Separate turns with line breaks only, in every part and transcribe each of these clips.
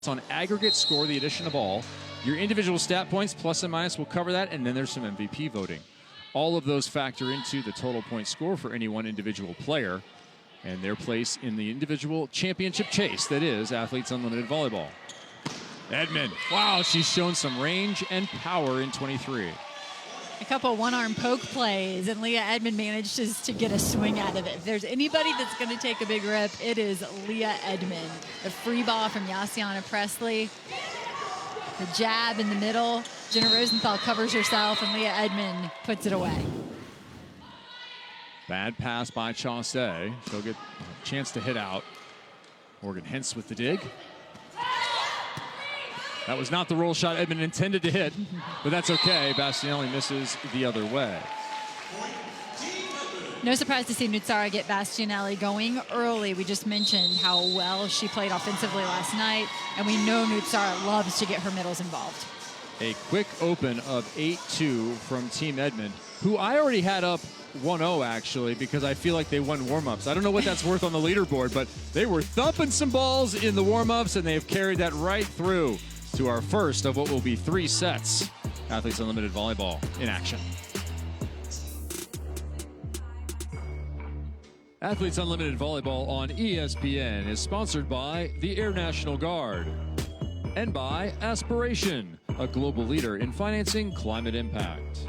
on aggregate score, the addition of all. Your individual stat points, plus and minus, will cover that, and then there's some MVP voting. All of those factor into the total point score for any one individual player and their place in the individual championship chase that is Athletes Unlimited Volleyball. Edmond, wow, she's shown some range and power in 23.
A couple one-arm poke plays, and Leah Edmond manages to get a swing out of it. If there's anybody that's going to take a big rip, it is Leah Edmond. The free ball from Yassiana Presley. The jab in the middle. Jenna Rosenthal covers herself, and Leah Edmond puts it away.
Bad pass by Chauncey. She'll get a chance to hit out. Morgan Hentz with the dig. That was not the roll shot Edmond intended to hit, but that's okay. Bastianelli misses the other way.
No surprise to see Nootsara get Bastianelli going early. We just mentioned how well she played offensively last night, and we know Nootsara loves to get her middles involved.
A quick open of 8-2 from Team Edmond, who I already had up 1-0 actually, because I feel like they won warm-ups. I don't know what that's worth on the leaderboard, but they were thumping some balls in the warm-ups, and they've carried that right through to our first of what will be 3 sets. Athletes Unlimited Volleyball in action. Athletes Unlimited Volleyball on ESPN is sponsored by the Air National Guard and by Aspiration, a global leader in financing climate impact.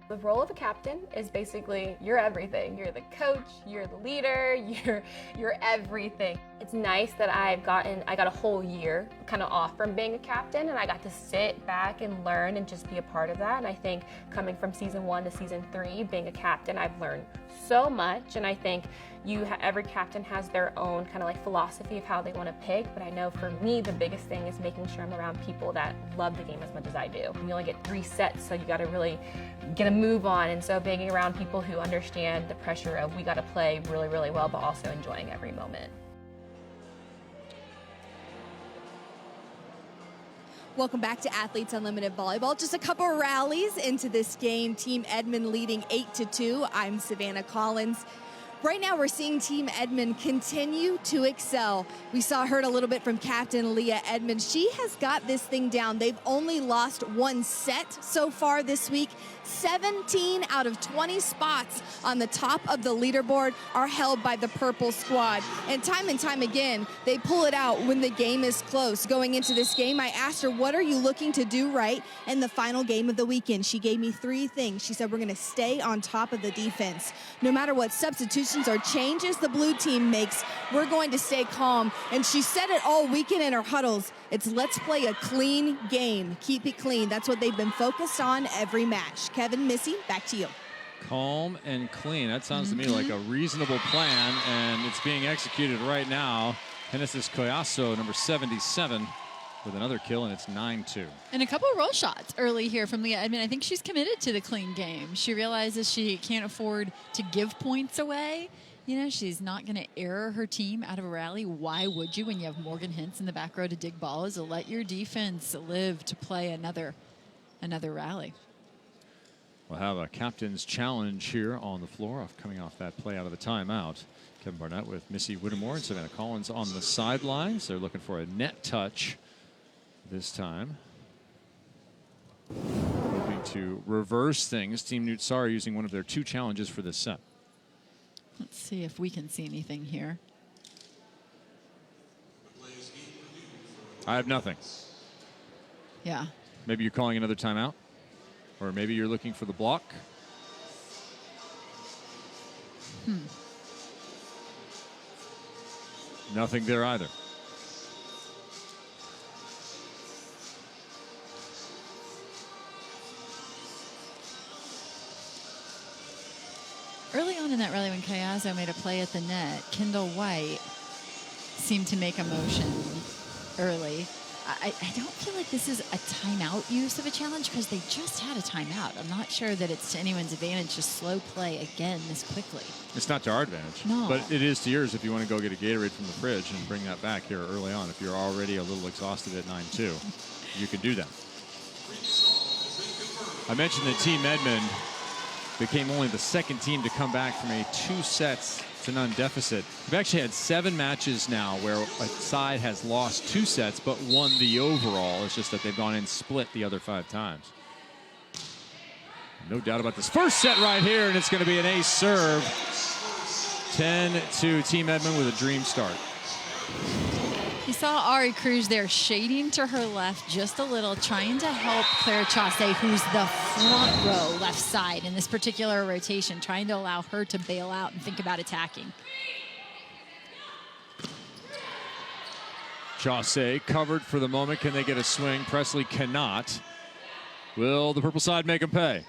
The role of a captain is basically you're everything. You're the coach, you're the leader, you're everything. It's nice that I got a whole year kind of off from being a captain, and I got to sit back and learn and just be a part of that. And I think coming from season 1 to season 3, being a captain, I've learned so much. And I think every captain has their own kind of like philosophy of how they want to pick. But I know for me, the biggest thing is making sure I'm around people that love the game as much as I do. You only get 3 sets, so you got to really get a move on. And so being around people who understand the pressure of we got to play really, really well, but also enjoying every moment.
Welcome back to Athletes Unlimited Volleyball. Just a couple of rallies into this game. Team Edmond leading 8-2. I'm Savannah Collins. Right now we're seeing Team Edmond continue to excel. We heard a little bit from Captain Leah Edmond. She has got this thing down. They've only lost 1 set so far this week. 17 out of 20 spots on the top of the leaderboard are held by the purple squad. And time again, they pull it out when the game is close. Going into this game, I asked her, what are you looking to do right in the final game of the weekend? She gave me 3 things. She said, we're going to stay on top of the defense. No matter what substitutions or changes the blue team makes, we're going to stay calm. And she said it all weekend in her huddles. It's let's play a clean game. Keep it clean. That's what they've been focused on every match. Kevin, Missy, back to you.
Calm and clean. That sounds to me like a reasonable plan, and it's being executed right now. Genesis Collazo, number 77, with another kill, and it's 9-2.
And a couple of roll shots early here from Leah Edmond. I think she's committed to the clean game. She realizes she can't afford to give points away. You know, she's not going to error her team out of a rally. Why would you when you have Morgan Hintz in the back row to dig balls? So let your defense live to play another rally.
We'll have a captain's challenge here on the floor coming off that play out of the timeout. Kevin Barnett with Missy Whittemore and Savannah Collins on the sidelines. They're looking for a net touch this time. Hoping to reverse things. Team Nootsara using one of their 2 challenges for this set.
Let's see if we can see anything here.
I have nothing.
Yeah.
Maybe you're calling another timeout, or maybe you're looking for the block. Nothing there either.
Early on in that rally when Kayazo made a play at the net, Kendall White seemed to make a motion early. I don't feel like this is a timeout use of a challenge because they just had a timeout. I'm not sure that it's to anyone's advantage to slow play again this quickly.
It's not to our advantage,
no.
But it is to yours if you want to go get a Gatorade from the fridge and bring that back here early on. If you're already a little exhausted at 9-2, you can do that. I mentioned that Team Edmond became only the 2nd team to come back from a 2-0 deficit. We've actually had 7 matches now where a side has lost 2 sets but won the overall. It's just that they've gone in split the other 5 times. No doubt about this first set right here, and it's going to be an ace serve. 10-2 Team Edmond with a dream start.
You saw Ari Cruz there shading to her left just a little, trying to help Claire Chaussee, who's the front row left side in this particular rotation, trying to allow her to bail out and think about attacking.
Chaussee covered for the moment. Can they get a swing? Presley cannot. Will the purple side make them pay?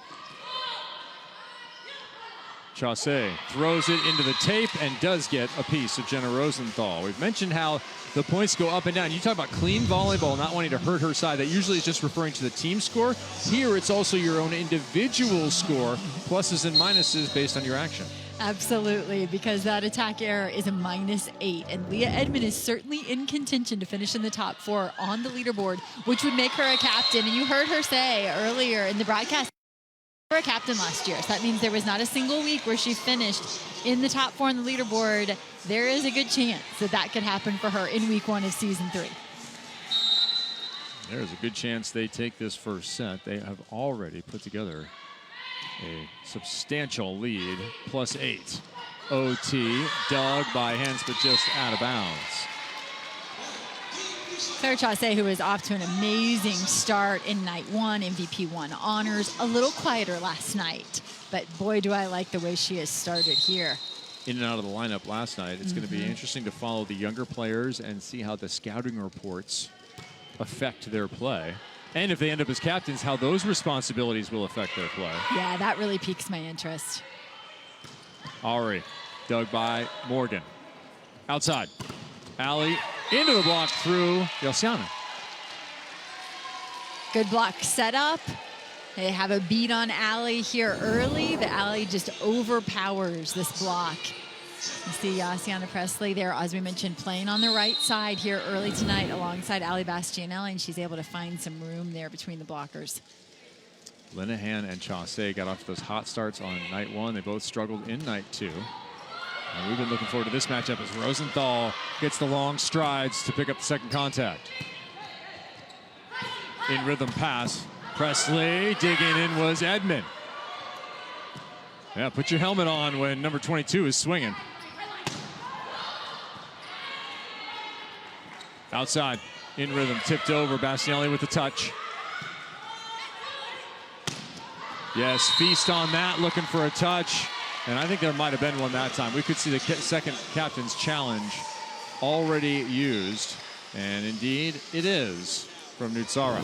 Chaussee throws it into the tape and does get a piece of Jenna Rosenthal. We've mentioned how the points go up and down. You talk about clean volleyball, not wanting to hurt her side. That usually is just referring to the team score. Here, it's also your own individual score, pluses and minuses based on your action.
Absolutely, because that attack error is a -8, and Leah Edmond is certainly in contention to finish in the top 4 on the leaderboard, which would make her a captain. And you heard her say earlier in the broadcast, a captain last year. So that means there was not a single week where she finished in the top 4 on the leaderboard. There is a good chance that that could happen for her in week 1 of season 3.
There's a good chance they take this first set. They have already put together a substantial lead, +8. OT, dug by Hintz, but just out of bounds.
Claire Chaussee, who is off to an amazing start in night 1, MVP 1 honors, a little quieter last night, but boy, do I like the way she has started here.
In and out of the lineup last night. It's going to be interesting to follow the younger players and see how the scouting reports affect their play. And if they end up as captains, how those responsibilities will affect their play.
Yeah, that really piques my interest.
Ari, dug by Morgan. Outside. Allie into the block through Yelsiana.
Good block setup. They have a beat on Allie here early, but Allie just overpowers this block. You see Yasiana Presley there, as we mentioned, playing on the right side here early tonight alongside Allie Bastianelli, and she's able to find some room there between the blockers.
Linehan and Chaussee got off to those hot starts on night 1. They both struggled in night 2. And we've been looking forward to this matchup as Rosenthal gets the long strides to pick up the second contact. In rhythm pass. Presley digging in was Edmond. Yeah, put your helmet on when number 22 is swinging. Outside, in rhythm, tipped over. Bastianelli with the touch. Yes, feast on that, looking for a touch. And I think there might have been one that time. We could see the second captain's challenge already used. And indeed, it is from Nootsara.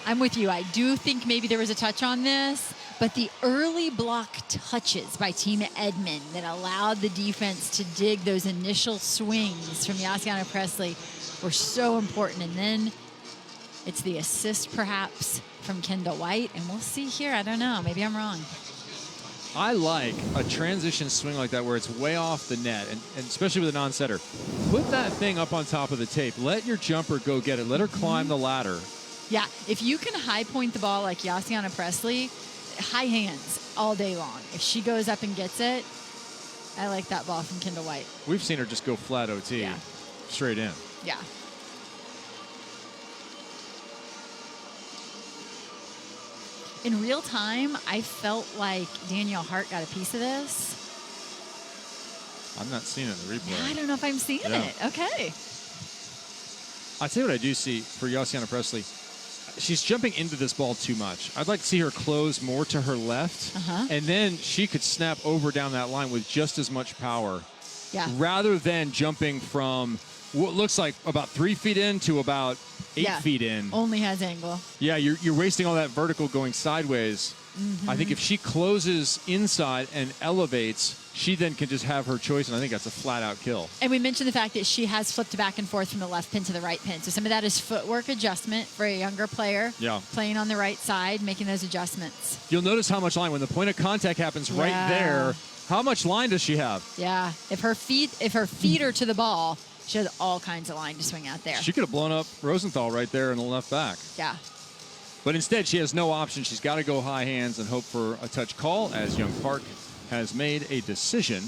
I'm with you. I do think maybe there was a touch on this, But the early block touches by Team Edmond that allowed the defense to dig those initial swings from Yassiana Presley were so important. And then it's the assist, perhaps, from Kendall White. And we'll see here. I don't know. Maybe I'm wrong.
I like a transition swing like that where it's way off the net, and especially with a non-setter. Put that thing up on top of the tape. Let your jumper go get it. Let her climb the ladder.
Yeah, if you can high point the ball like Yassiana Presley, high hands all day long. If she goes up and gets it, I like that ball from Kendall White.
We've seen her just go flat OT, straight in.
Yeah. In real time, I felt like Danielle Hart got a piece of this.
I'm not seeing it in the replay.
Yeah, I don't know if I'm seeing it. Okay.
I'll tell you what I do see for Yassiana Presley. She's jumping into this ball too much. I'd like to see her close more to her left, and then she could snap over down that line with just as much power, rather than jumping from what looks like about 3 feet in to about 8 feet in.
Only has angle.
Yeah, you're wasting all that vertical going sideways. I think if she closes inside and elevates, she then can just have her choice, and I think that's a flat-out kill.
And we mentioned the fact that she has flipped back and forth from the left pin to the right pin. So some of that is footwork adjustment for a younger player.
Yeah.
Playing on the right side, making those adjustments.
You'll notice how much line, when the point of contact happens right there, how much line does she have?
Yeah. If her feet are to the ball, she has all kinds of line to swing out there.
She could have blown up Rosenthal right there in the left back.
Yeah.
But instead, she has no option. She's got to go high hands and hope for a touch call, as Young Park has made a decision.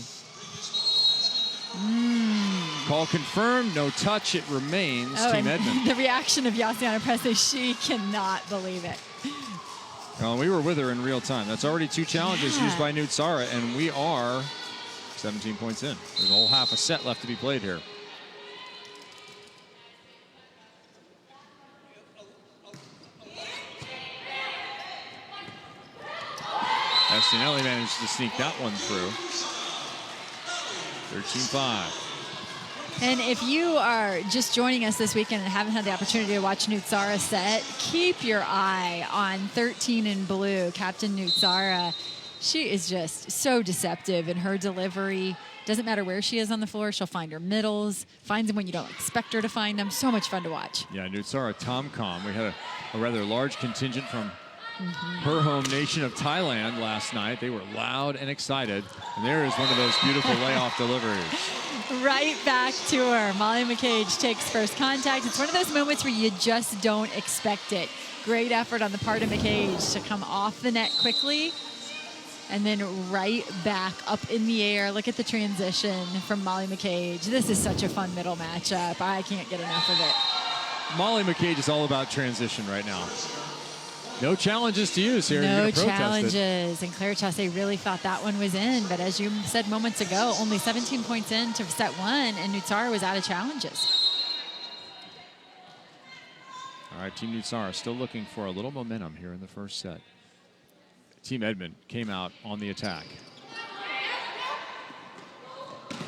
Call confirmed, no touch. It remains Team Edmond.
The reaction of Yassiana Presley, she cannot believe it.
Well, we were with her in real time. That's already 2 challenges used by Nootsara, and we are 17 points in. There's a whole half a set left to be played here. Estinelli managed to sneak that one through. 13-5.
And if you are just joining us this weekend and haven't had the opportunity to watch Nootsara set, keep your eye on 13 in blue, Captain Nootsara. She is just so deceptive in her delivery. Doesn't matter where she is on the floor, she'll find her middles, finds them when you don't expect her to find them. So much fun to watch.
Yeah, Nootsara Tomcom. We had a rather large contingent from her home nation of Thailand last night. They were loud and excited. And there is one of those beautiful layoff deliveries.
Right back to her. Molly McCage takes first contact. It's one of those moments where you just don't expect it. Great effort on the part of McCage to come off the net quickly and then right back up in the air. Look at the transition from Molly McCage. This is such a fun middle matchup. I can't get enough of it.
Molly McCage is all about transition right now. No challenges to use here.
No challenges. And Claire Chasse really thought that one was in. But as you said moments ago, only 17 points in to set 1, and Nootsara was out of challenges.
All right, Team Nootsara still looking for a little momentum here in the first set. Team Edmond came out on the attack.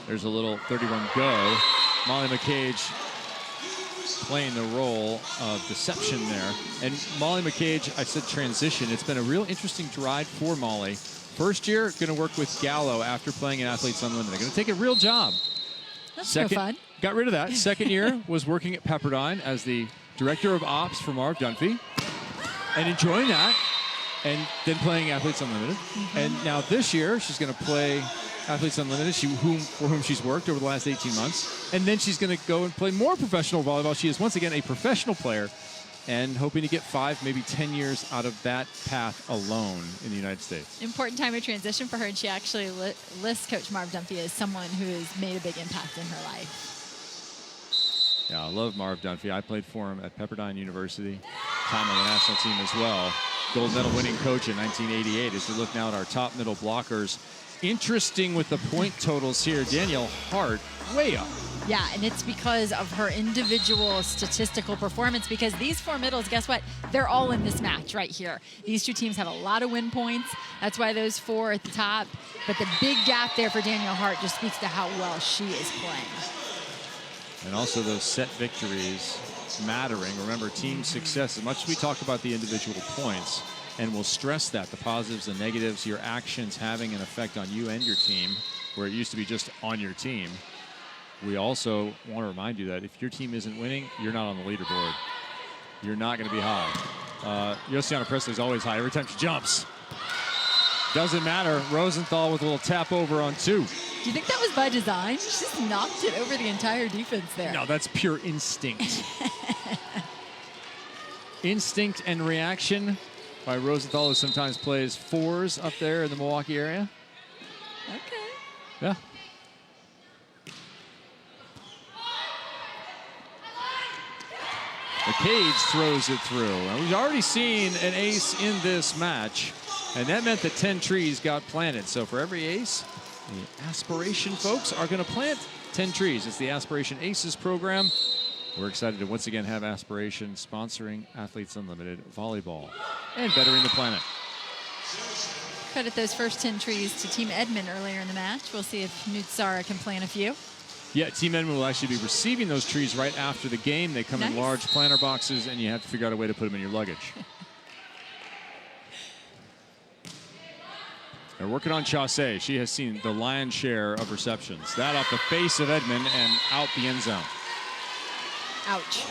There's a little 31 go. Molly McCage playing the role of deception there. And Molly McCage, I said transition. It's been a real interesting ride for Molly. First year, going to work with Gallo after playing in Athletes Unlimited. Going to take a real job.
That's no fun.
Got rid of that. Second year was working at Pepperdine as the director of ops for Marv Dunphy and enjoying that. And then playing Athletes Unlimited. And now this year, she's going to play Athletes Unlimited, for whom she's worked over the last 18 months. And then she's going to go and play more professional volleyball. She is once again a professional player and hoping to get 5, maybe 10 years out of that path alone in the United States.
Important time of transition for her, and she actually lists Coach Marv Dunphy as someone who has made a big impact in her life.
Yeah, I love Marv Dunphy. I played for him at Pepperdine University, time on the national team as well. Gold medal winning coach in 1988. As we look now at our top middle blockers, interesting with the point totals here. Danielle Hart way up.
Yeah, and it's because of her individual statistical performance, because these 4 middles, guess what? They're all in this match right here. These 2 teams have a lot of win points. That's why those 4 at the top. But the big gap there for Danielle Hart just speaks to how well she is playing.
And also those set victories mattering. Remember, team success, as much as we talk about the individual points, and we'll stress that, the positives and negatives, your actions having an effect on you and your team, where it used to be just on your team. We also want to remind you that if your team isn't winning, you're not on the leaderboard. You're not going to be high. Yosiana Presley's always high every time she jumps. Doesn't matter. Rosenthal with a little tap over on 2.
Do you think that was by design? She just knocked it over the entire defense there.
No, that's pure instinct. Instinct and reaction by Rosenthal, who sometimes plays 4s up there in the Milwaukee area.
Okay.
Yeah. The Cage throws it through. And we've already seen an ace in this match, and that meant that 10 trees got planted. So for every ace, the Aspiration folks are going to plant 10 trees. It's the Aspiration Aces program. We're excited to once again have Aspiration sponsoring Athletes Unlimited Volleyball and bettering the planet.
Credit those first 10 trees to Team Edmond earlier in the match. We'll see if Nootsara can plant a few.
Yeah, Team Edmond will actually be receiving those trees right after the game. They come in large planter boxes, and you have to figure out a way to put them in your luggage. They're working on Chaussee. She has seen the lion's share of receptions. That off the face of Edmond and out the end zone.
Ouch.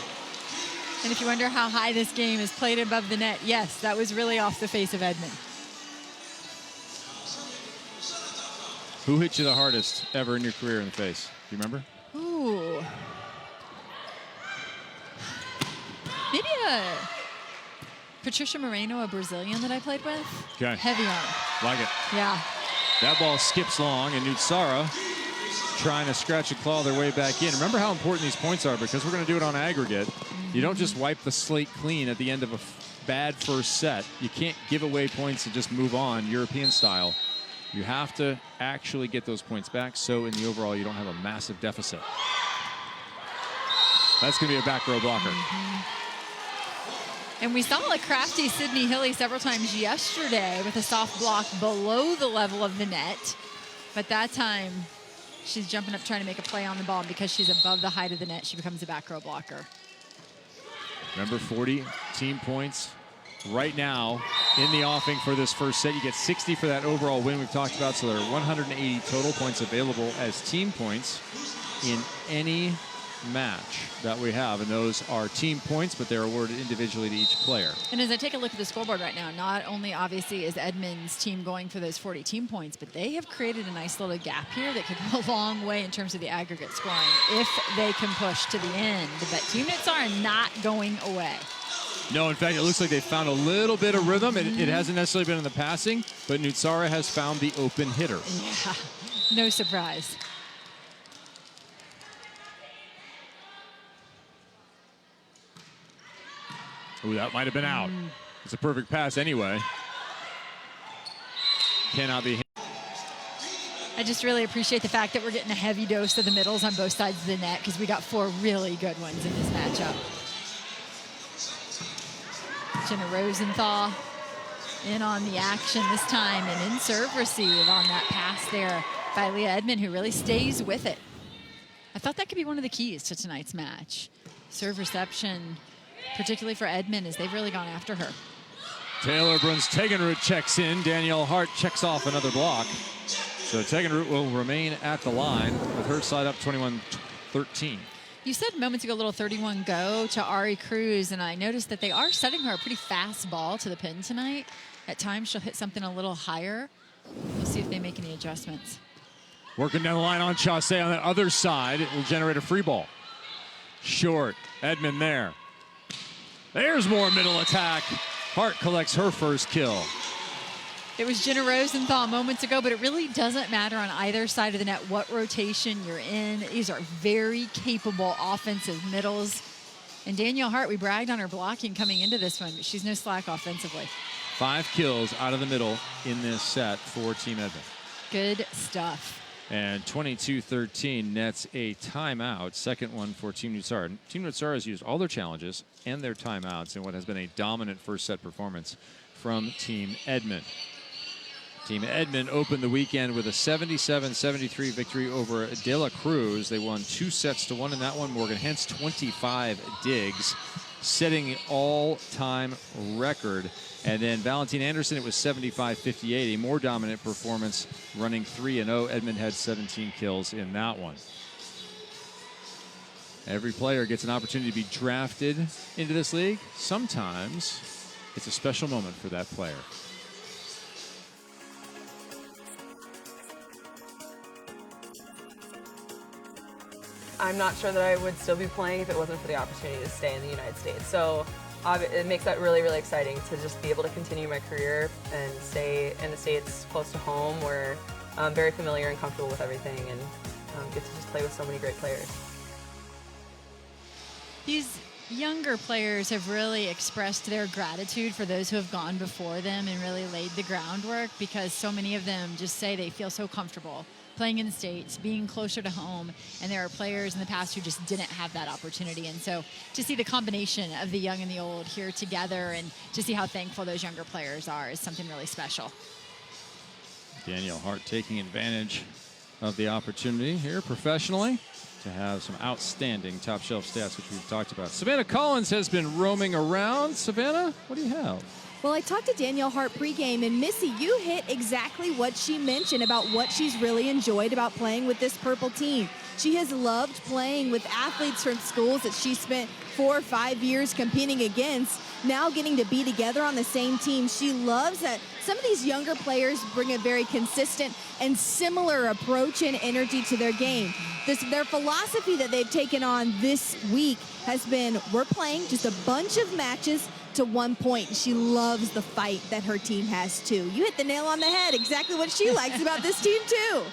And if you wonder how high this game is played above the net, yes, that was really off the face of Edmond.
Who hit you the hardest ever in your career in the face? Do you remember?
Ooh. Maybe Patricia Moreno, a Brazilian that I played with.
Okay.
Heavy arm.
Like it.
Yeah.
That ball skips long, and Nootsara trying to scratch and claw their way back in. Remember how important these points are, because we're going to do it on aggregate. You don't just wipe the slate clean at the end of a bad first set. You can't give away points and just move on European style. You have to actually get those points back, so in the overall you don't have a massive deficit. That's going to be a back row blocker.
And we saw a crafty Sydney Hilly several times yesterday with a soft block below the level of the net. But that time, she's jumping up trying to make a play on the ball. And because she's above the height of the net, she becomes a back row blocker.
Remember, 40 team points right now in the offing for this first set. You get 60 for that overall win we've talked about, so there are 180 total points available as team points in any match that we have, and those are team points, but they're awarded individually to each player.
And as I take a look at the scoreboard right now, not only obviously is Edmond's team going for those 40 team points, but they have created a nice little gap here that could go a long way in terms of the aggregate scoring if they can push to the end. But Team Nootsara not going away.
No, in fact, it looks like they found a little bit of rhythm. It hasn't necessarily been in the passing, but Nootsara has found the open hitter.
Yeah, no surprise.
Ooh, that might have been out. It's a perfect pass anyway. Cannot be hit.
I just really appreciate the fact that we're getting a heavy dose of the middles on both sides of the net, because we got 4 really good ones in this matchup. Jenna Rosenthal in on the action this time, and in serve receive on that pass there by Leah Edmond, who really stays with it. I thought that could be one of the keys to tonight's match. Serve reception, particularly for Edmond, as they've really gone after her.
Taylor Bruns-Tegenroot checks in. Danielle Hart checks off another block. So Tegenroot will remain at the line with her side up 21-13.
You said moments ago a little 31 go to Ari Cruz, and I noticed that they are setting her a pretty fast ball to the pin tonight. At times she'll hit something a little higher. We'll see if they make any adjustments.
Working down the line on Chaussee on that other side. It will generate a free ball. Short. Edmond there. There's more middle attack. Hart collects her first kill.
It was Jenna Rosenthal moments ago, but it really doesn't matter on either side of the net what rotation you're in. These are very capable offensive middles. And Danielle Hart, we bragged on her blocking coming into this one, but she's no slack offensively. 5
kills out of the middle in this set for Team Edmond.
Good stuff.
And 22-13 nets a timeout. Second one for Team Nootsara. Team Nootsara has used all their challenges and their timeouts in what has been a dominant first set performance from Team Edmond. Team Edmond opened the weekend with a 77-73 victory over De La Cruz. They won 2-1 in that one. Morgan Hens 25 digs. setting an all-time record. And then Valentine Anderson, it was 75-58, a more dominant performance, running 3-0. Edmond had 17 kills in that one. Every player gets an opportunity to be drafted into this league. Sometimes it's a special moment for that player.
I'm not sure that I would still be playing if it wasn't for the opportunity to stay in the United States. So it makes that really, really exciting to just be able to continue my career and stay in the States close to home where I'm very familiar and comfortable with everything and get to just play with so many great players.
These younger players have really expressed their gratitude for those who have gone before them and really laid the groundwork, because so many of them just say they feel so comfortable playing in the States, being closer to home, and there are players in the past who just didn't have that opportunity. And so to see the combination of the young and the old here together and to see how thankful those younger players are is something really special.
Danielle Hart taking advantage of the opportunity here professionally to have some outstanding top shelf stats, which we've talked about. Savannah Collins has been roaming around. Savannah, what do you have?
Well, I talked to Danielle Hart pregame, and Missy, you hit exactly what she mentioned about what she's really enjoyed about playing with this purple team. She has loved playing with athletes from schools that she spent 4 or 5 years competing against, now getting to be together on the same team. She loves that some of these younger players bring a very consistent and similar approach and energy to their game. Their philosophy that they've taken on this week has been, we're playing just a bunch of matches to 1 point. She loves the fight that her team has too. You hit the nail on the head, exactly what she likes about this team too.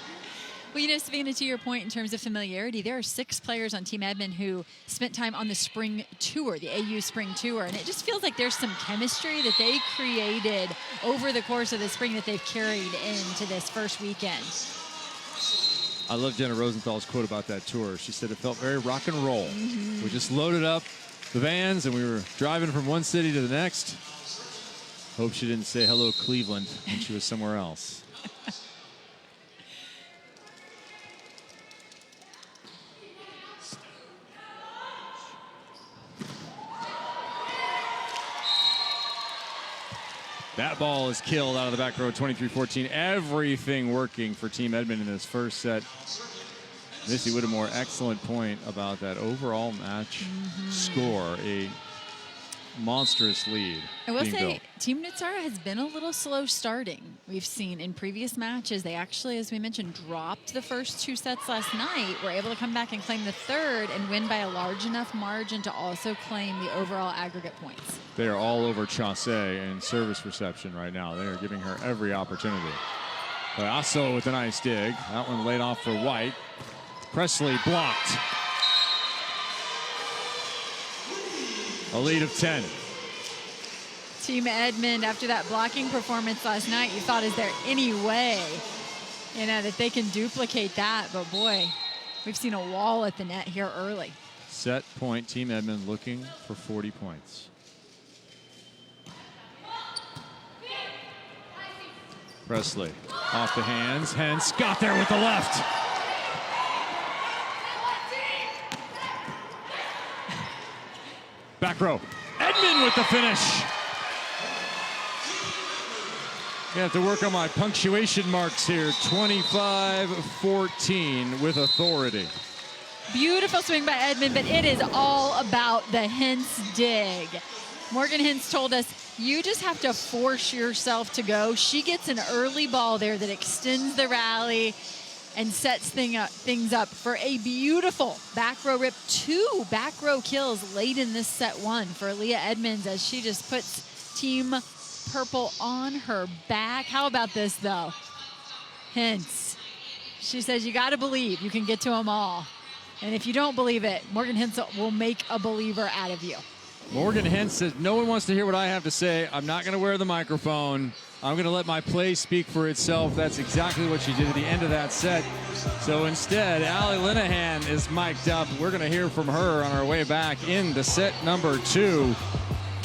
Well, you know, Savannah, to your point in terms of familiarity, there are 6 players on Team Edmond who spent time on the spring tour, the AU spring tour, and it just feels like there's some chemistry that they created over the course of the spring that they've carried into this first weekend.
I love Jenna Rosenthal's quote about that tour. She said it felt very rock and roll. We just loaded up the vans and we were driving from one city to the next. Hope she didn't say hello Cleveland when she was somewhere else. That ball is killed out of the back row, 23-14. Everything working for Team Edmond in this first set. Missy Whittemore, excellent point about that overall match score. A monstrous lead.
I will
being
say,
built.
Team Nootsara has been a little slow starting. We've seen in previous matches, they actually, as we mentioned, dropped the first 2 sets last night. Were able to come back and claim the third and win by a large enough margin to also claim the overall aggregate points.
They are all over Chaussee in service reception right now. They are giving her every opportunity. Payaso with a nice dig. That one laid off for White. Presley blocked. A lead of 10.
Team Edmond, after that blocking performance last night, you thought, is there any way, you know, that they can duplicate that? But boy, we've seen a wall at the net here early.
Set point, Team Edmond looking for 40 points. Presley off the hands. Hens got there with the left. Back row. Edmond with the finish. I have to work on my punctuation marks here. 25-14 with authority.
Beautiful swing by Edmond, but it is all about the Hintz dig. Morgan Hintz told us, you just have to force yourself to go. She gets an early ball there that extends the rally and sets things up for a beautiful back row rip. 2 back row kills late in this set 1 for Leah Edmonds as she just puts Team Purple on her back. How about this, though? Hintz. She says, you got to believe you can get to them all. And if you don't believe it, Morgan Hintz will make a believer out of you.
Morgan Hintz says, no one wants to hear what I have to say. I'm not going to wear the microphone. I'm going to let my play speak for itself. That's exactly what she did at the end of that set. So instead, Allie Linehan is mic'd up. We're going to hear from her on our way back into set number 2.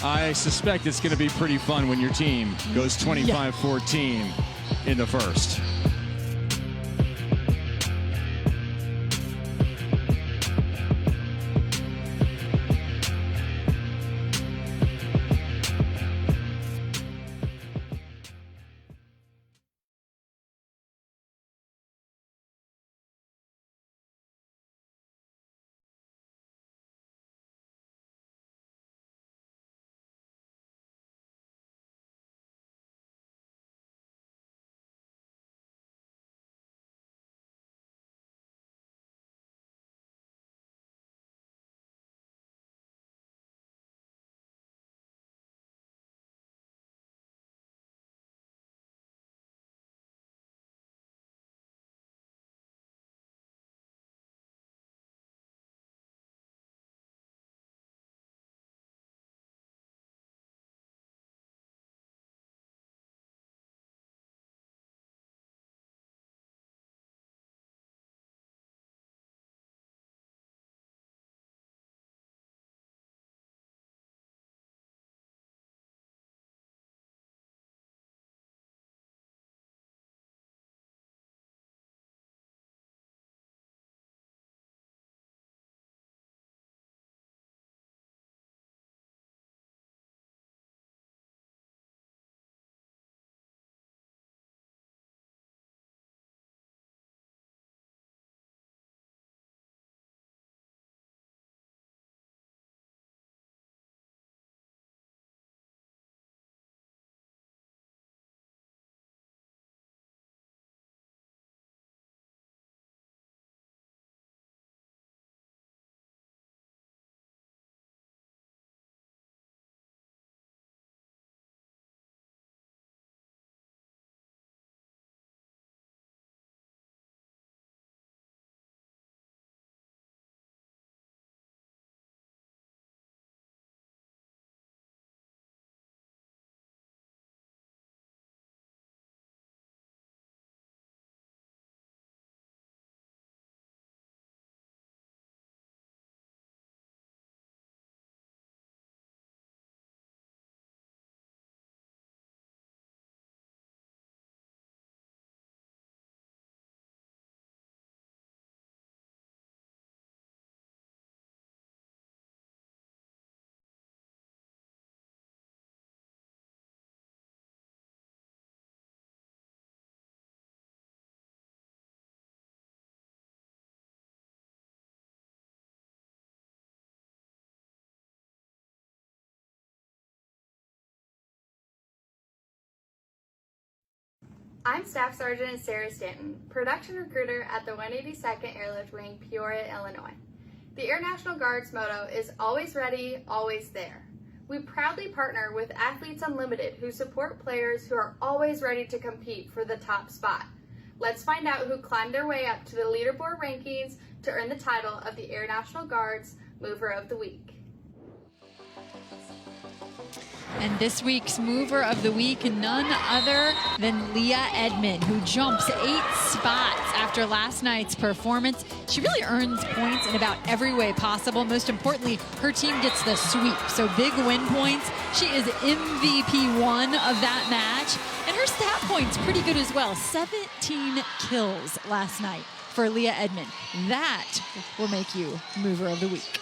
I suspect it's going to be pretty fun when your team goes 25-14 in the first.
I'm Staff Sergeant Sarah Stanton, production recruiter at the 182nd Airlift Wing, Peoria, Illinois. The Air National Guard's motto is always ready, always there. We proudly partner with Athletes Unlimited, who support players who are always ready to compete for the top spot. Let's find out who climbed their way up to the leaderboard rankings to earn the title of the Air National Guard's Mover of the Week.
And this week's Mover of the Week, none other than Leah Edmond, who jumps 8 spots after last night's performance. She really earns points in about every way possible. Most importantly, her team gets the sweep, so big win points. She is MVP 1 of that match, and her stat points pretty good as well. 17 kills last night for Leah Edmond. That will make you Mover of the Week.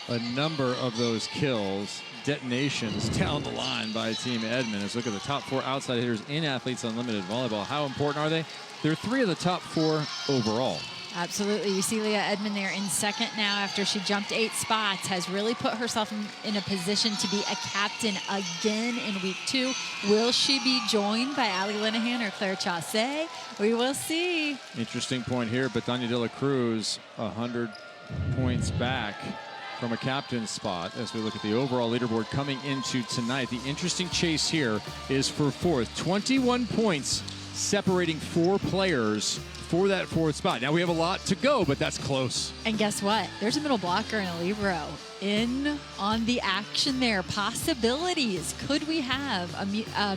A number of those kills, detonations down the line by Team Edmond. Let's look at the top 4 outside hitters in Athletes Unlimited Volleyball. How important are they? They're 3 of the top 4 overall.
Absolutely. You see Leah Edmond there in second now after she jumped 8 spots, has really put herself in a position to be a captain again in week 2. Will she be joined by Ali Linehan or Claire Chaussee? We will see.
Interesting point here, but Danya De La Cruz 100 points back from a captain's spot as we look at the overall leaderboard coming into tonight. The interesting chase here is for 4th. 21 points separating 4 players for that 4th spot. Now we have a lot to go, but that's close.
And guess what? There's a middle blocker and a libero in on the action there. Possibilities. Could we have a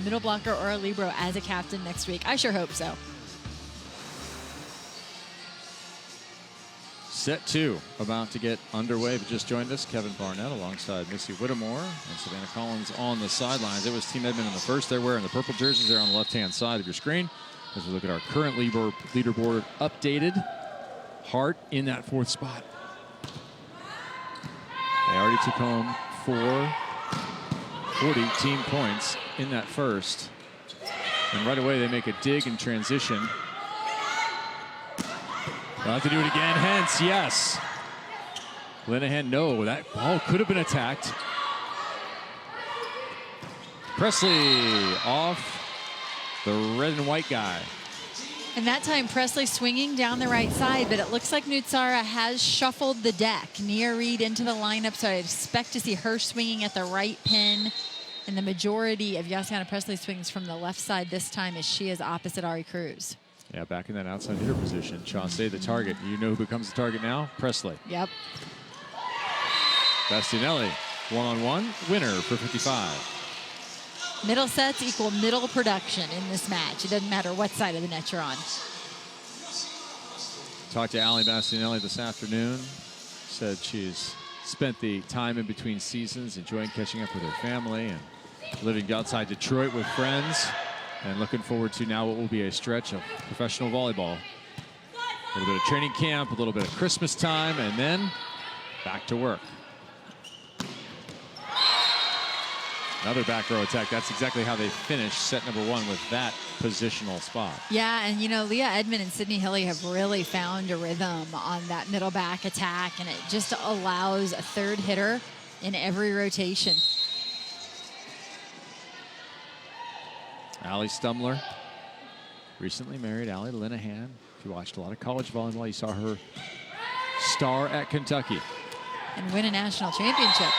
middle blocker or a libero as a captain next week? I sure hope so.
Set 2 about to get underway. But just joined us, Kevin Barnett alongside Missy Whittemore and Savannah Collins on the sidelines. It was Team Edmond in the first. They're wearing the purple jerseys there on the left-hand side of your screen. As we look at our current leaderboard updated. Hart in that 4th spot. They already took home 40 team points in that first. And right away they make a dig and transition. They'll have to do it again, hence, yes. Linehan, no, that ball could have been attacked. Presley off the red and white guy.
And that time, Presley swinging down the right side, but it looks like Nootsara has shuffled the deck. Nia Reed into the lineup, so I expect to see her swinging at the right pin. And the majority of Yassiana Presley swings from the left side this time as she is opposite Ari Cruz.
Yeah, back in that outside hitter position. Chaussee the target. You know who becomes the target now? Presley.
Yep.
Bastianelli, one-on-one, winner for 55.
Middle sets equal middle production in this match. It doesn't matter what side of the net you're on.
Talked to Ali Bastianelli this afternoon. Said she's spent the time in between seasons enjoying catching up with her family and living outside Detroit with friends. And looking forward to now what will be a stretch of professional volleyball. A little bit of training camp, a little bit of Christmas time, and then back to work. Another back row attack. That's exactly how they finished set number 1 with that positional spot.
Yeah, and you know, Leah Edmond and Sydney Hilly have really found a rhythm on that middle back attack, and it just allows a 3rd hitter in every rotation. Ali Stumler, recently married, Ali Linehan. If you watched a lot of college volleyball, you saw her star at Kentucky. And win a national championship.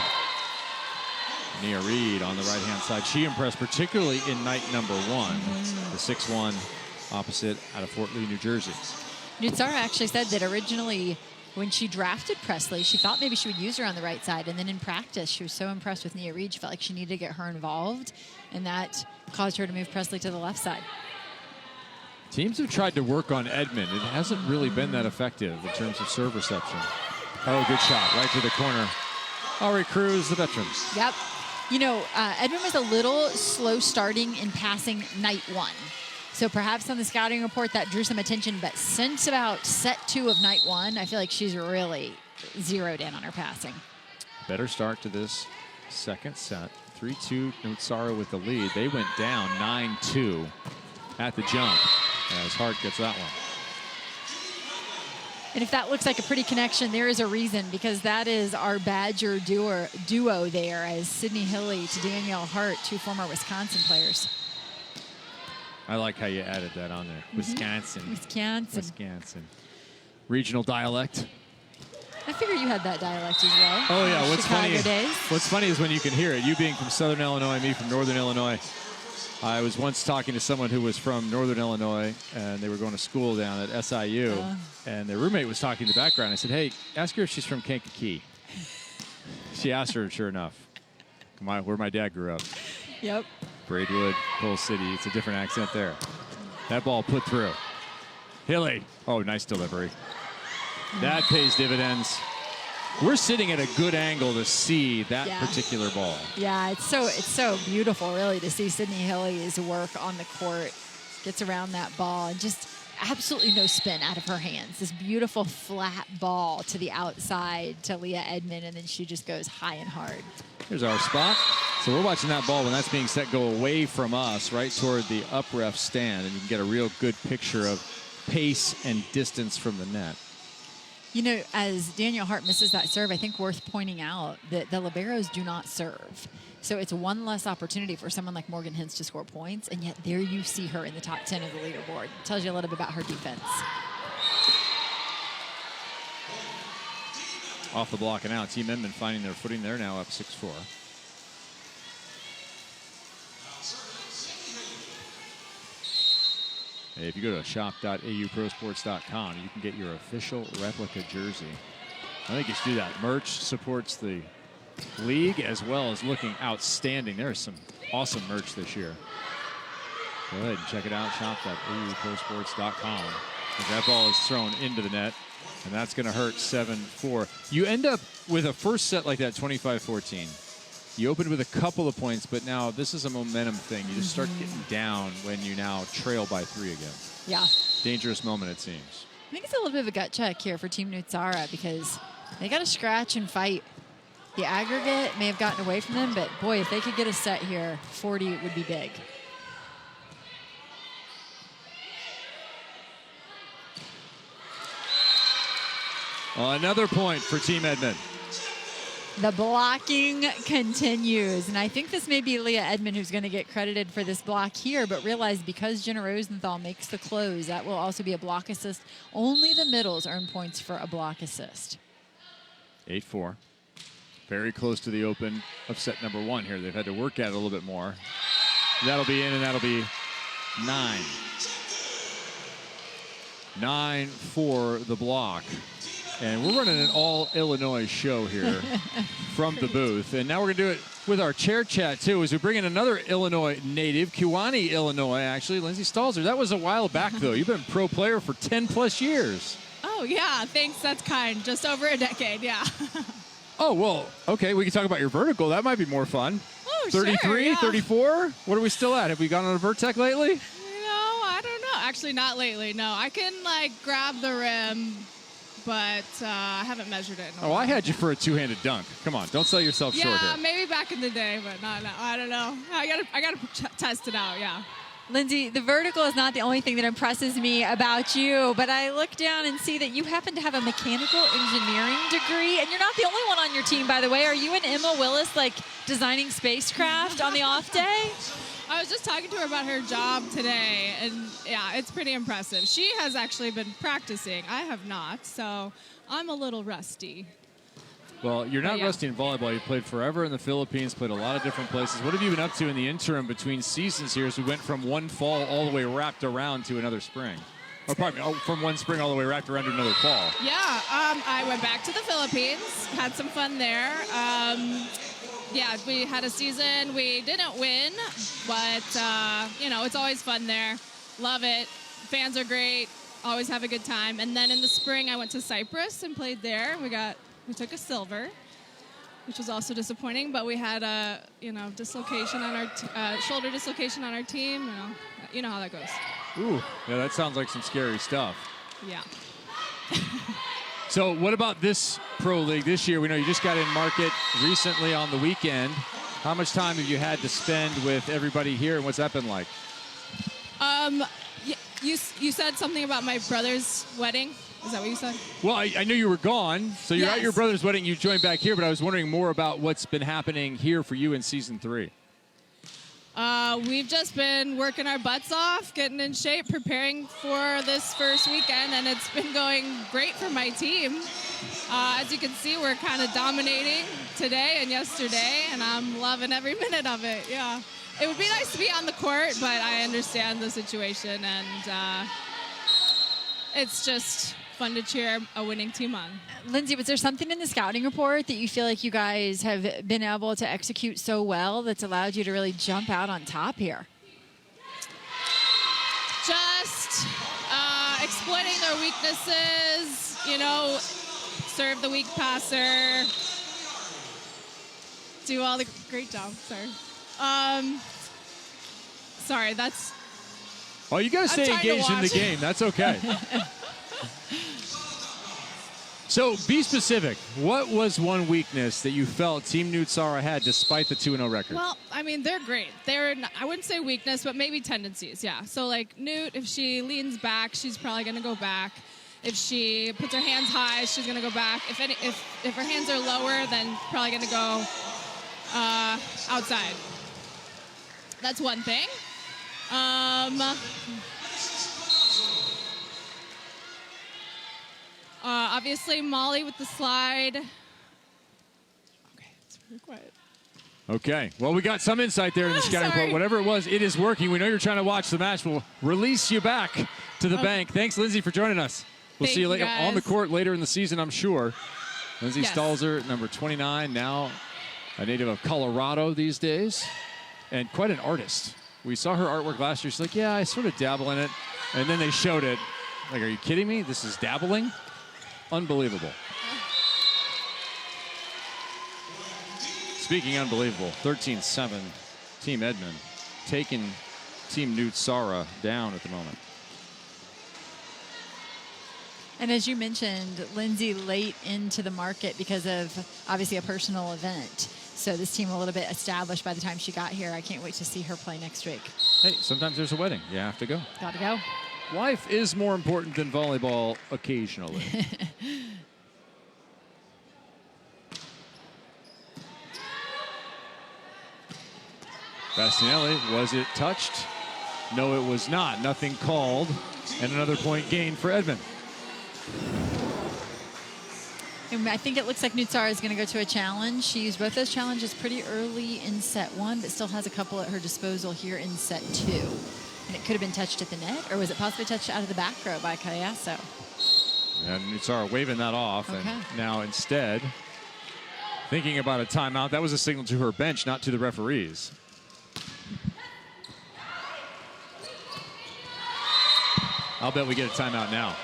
Nia Reed on the right-hand side. She impressed particularly in night number 1, the 6-1 opposite out of Fort Lee, New Jersey.
Nootsara actually said that originally when she drafted Presley, she thought maybe she would use her on the right side. And then in practice, she was so impressed with Nia Reed, she felt like she needed to get her involved. And that caused her to move Presley to the left side.
Teams have tried to work on Edmond. It hasn't really been that effective in terms of serve reception. Oh, good shot right to the corner. Ari Cruz, the veteran.
Yep. You know, Edmond was a little slow starting in passing night 1. So perhaps on the scouting report that drew some attention, but since about set 2 of night 1, I feel like she's really zeroed in on her passing.
Better start to this second set. 3-2 Nootsara with the lead. They went down 9-2 at the jump as Hart gets that one.
And if that looks like a pretty connection, there is a reason, because that is our Badger duo there, as Sydney Hilly to Danielle Hart, 2 former Wisconsin players.
I like how you added that on there. Wisconsin.
Wisconsin.
Regional dialect.
I figure you had that dialect as well.
Oh, yeah.
Chicago
What's funny is when you can hear it. You being from Southern Illinois, me from Northern Illinois. I was once talking to someone who was from Northern Illinois, and they were going to school down at SIU, and their roommate was talking in the background. I said, hey, ask her if she's from Kankakee. She asked her, sure enough. Where my dad grew up.
Yep.
Braidwood, Coal City. It's a different accent there. That ball put through. Hilly. Oh, nice delivery. That pays dividends. We're sitting at a good angle to see that particular ball.
Yeah, it's so beautiful, really, to see Sydney Hilly's work on the court. Gets around that ball and just absolutely no spin out of her hands. This beautiful flat ball to the outside to Leah Edmond, and then she just goes high and hard.
Here's our spot. So we're watching that ball when that's being set go away from us, right toward the up ref stand, and you can get a real good picture of pace and distance from the net.
You know, as Danielle Hart misses that serve, I think worth pointing out that the liberos do not serve. So it's one less opportunity for someone like Morgan Hintz to score points, and yet there you see her in the top 10 of the leaderboard. Tells you a little bit about her defense.
Off the block and out. Team Edmond finding their footing there now, up 6-4. Hey, if you go to shop.auprosports.com, you can get your official replica jersey. I think you should do that. Merch supports the league as well as looking outstanding. There's some awesome merch this year. Go ahead and check it out, shop.auprosports.com. That ball is thrown into the net, and that's going to hurt 7-4. You end up with a first set like that, 25-14. You opened with a couple of points, but now this is a momentum thing. You just start getting down when you now trail by 3 again.
Yeah.
Dangerous moment, it seems.
I think it's a little bit of a gut check here for Team Nootsara because they got to scratch and fight. The aggregate may have gotten away from them, but boy, if they could get a set here, 40 would be big.
Another point for Team Edmond.
The blocking continues, and I think this may be Leah Edmond who's going to get credited for this block here, but realize because Jenna Rosenthal makes the close, that will also be a block assist. Only the middles earn points for a block assist.
8-4. Very close to the open of set number 1 here. They've had to work at it a little bit more. That'll be in, and that'll be 9. 9 for the block. And we're running an all-Illinois show here from the booth. And now we're going to do it with our chair chat, too, as we bring in another Illinois native, Kewanee, Illinois, actually, Lindsay Stalzer. That was a while back, though. You've been a pro player for 10-plus years.
Oh, yeah. Thanks. That's kind. Just over a decade, yeah.
Oh, well, okay. We can talk about your vertical. That might be more fun.
Oh,
33,
sure, yeah.
34? What are we still at? Have we gone on a Vertec lately?
No, I don't know. Actually, not lately, no. I can, grab the rim, but I haven't measured it in a while.
I had you for a two-handed dunk. Come on, don't sell yourself short here.
Yeah, maybe back in the day, but no, I don't know. I gotta test it out, yeah.
Lindsay, the vertical is not the only thing that impresses me about you, but I look down and see that you happen to have a mechanical engineering degree, and you're not the only one on your team, by the way. Are you and Emma Willis, designing spacecraft on the off day?
I was just talking to her about her job today, and yeah, it's pretty impressive. She has actually been practicing. I have not, so I'm a little rusty.
Well, you're not rusty in volleyball. You played forever in the Philippines, played a lot of different places. What have you been up to in the interim between seasons here as we went from one fall all the way wrapped around to another spring? Or pardon me, from one spring all the way wrapped around to another fall.
Yeah, I went back to the Philippines, had some fun there. Yeah, we had a season. We didn't win, but, it's always fun there. Love it. Fans are great. Always have a good time. And then in the spring, I went to Cyprus and played there. We took a silver, which was also disappointing, but we had a, dislocation on our shoulder dislocation on our team. You know how that goes.
Ooh, yeah, that sounds like some scary stuff.
Yeah.
So what about this pro league this year? We know you just got in market recently on the weekend. How much time have you had to spend with everybody here, and what's that been like?
You said something about my brother's wedding. Is that what you said?
Well, I knew you were gone, so you're
Yes.
at your brother's wedding. You joined back here, but I was wondering more about what's been happening here for you in season 3.
We've just been working our butts off, getting in shape, preparing for this first weekend, and it's been going great for my team. As you can see, we're kind of dominating today and yesterday, and I'm loving every minute of it. Yeah, it would be nice to be on the court, but I understand the situation, and it's just fun to cheer a winning team on.
Lindsay, was there something in the scouting report that you feel like you guys have been able to execute so well that's allowed you to really jump out on top here?
Just exploiting their weaknesses, you know, serve the weak passer, do all the great job. Sorry, that's.
Oh, you got to stay engaged in the game. That's okay. So be specific. What was one weakness that you felt Team Nootsara had despite the 2-0 record?
Well, I mean, they're great. I wouldn't say weakness, but maybe tendencies, yeah. So, like, Newt, if she leans back, she's probably going to go back. If she puts her hands high, she's going to go back. If her hands are lower, then probably going to go outside. That's one thing. Obviously, Molly with the slide. Okay, it's really quiet.
Okay. Well, we got some insight there in the scouting report. Whatever it was, it is working. We know you're trying to watch the match. We'll release you back to the bank. Thanks, Lindsay, for joining us. We'll see you later on the court later in the season, I'm sure. Lindsay Stalzer, number 29, now a native of Colorado these days, and quite an artist. We saw her artwork last year. She's like, yeah, I sort of dabble in it. And then they showed it. Like, are you kidding me? This is dabbling? Unbelievable. Speaking unbelievable, 13-7, Team Edmond taking Team Nootsara down at the moment.
And as you mentioned, Lindsay late into the market because of obviously a personal event. So this team a little bit established by the time she got here. I can't wait to see her play next week.
Hey, sometimes there's a wedding. You have to go.
Got to go.
Life is more important than volleyball occasionally. Bastianelli, was it touched? No, it was not. Nothing called. And another point gained for Edmond.
And I think it looks like Nootsara is going to go to a challenge. She used both those challenges pretty early in set one, but still has a couple at her disposal here in set two. And it could have been touched at the net, or was it possibly touched out of the back row by Callasso?
And Nootsara waving that off.
Okay.
And now instead, thinking about a timeout. That was a signal to her bench, not to the referees. I'll bet we get a timeout now.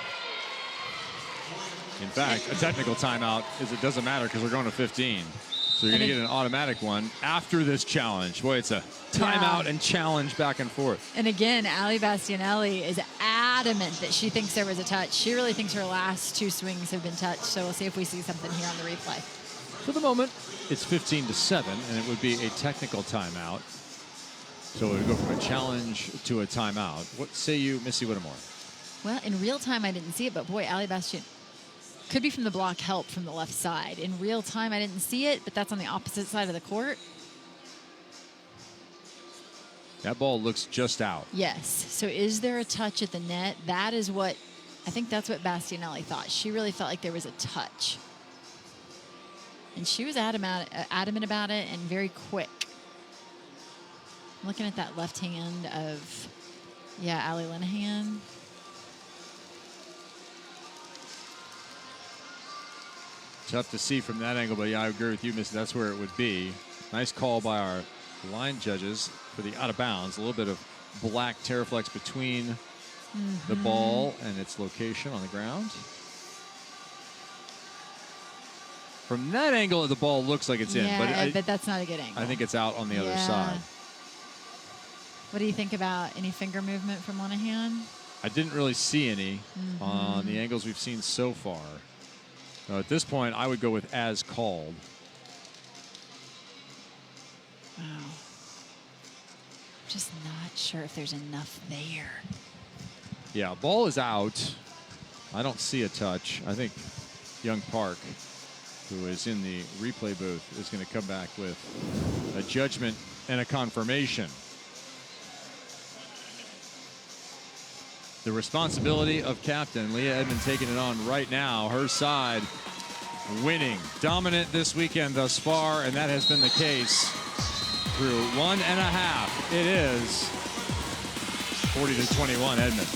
In fact, a technical timeout is it doesn't matter because we're going to 15. So you're going to get an automatic one after this challenge. Boy, it's a timeout and challenge back and forth.
And again, Ali Bastianelli is adamant that she thinks there was a touch. She really thinks her last two swings have been touched. So we'll see if we see something here on the replay.
For the moment, it's 15-7, and it would be a technical timeout. So we would go from a challenge to a timeout. What say you, Missy Whittemore?
Well, in real time, I didn't see it, but boy, Ali Bastian could be from the block help from the left side. In real time, I didn't see it, but that's on the opposite side of the court.
That ball looks just out.
Yes. So is there a touch at the net? That is what, I think that's what Bastianelli thought. She really felt like there was a touch. And she was adamant about it and very quick. I'm looking at that left hand of, Ali Linehan.
Tough to see from that angle, but yeah, I agree with you, Missy. That's where it would be. Nice call by our line judges for the out of bounds. A little bit of black Terraflex between the ball and its location on the ground. From that angle, the ball looks like it's in,
but that's not a good angle.
I think it's out on the other side.
What do you think about any finger movement from Linehan?
I didn't really see any on the angles we've seen so far. So at this point, I would go with as called.
Wow. Just not sure if there's enough there.
Yeah, ball is out. I don't see a touch. I think Young Park, who is in the replay booth, is going to come back with a judgment and a confirmation. the responsibility of captain. Leah Edmond taking it on right now. Her side winning, dominant this weekend thus far, and that has been the case through 1.5. It is 40-21 Edmond.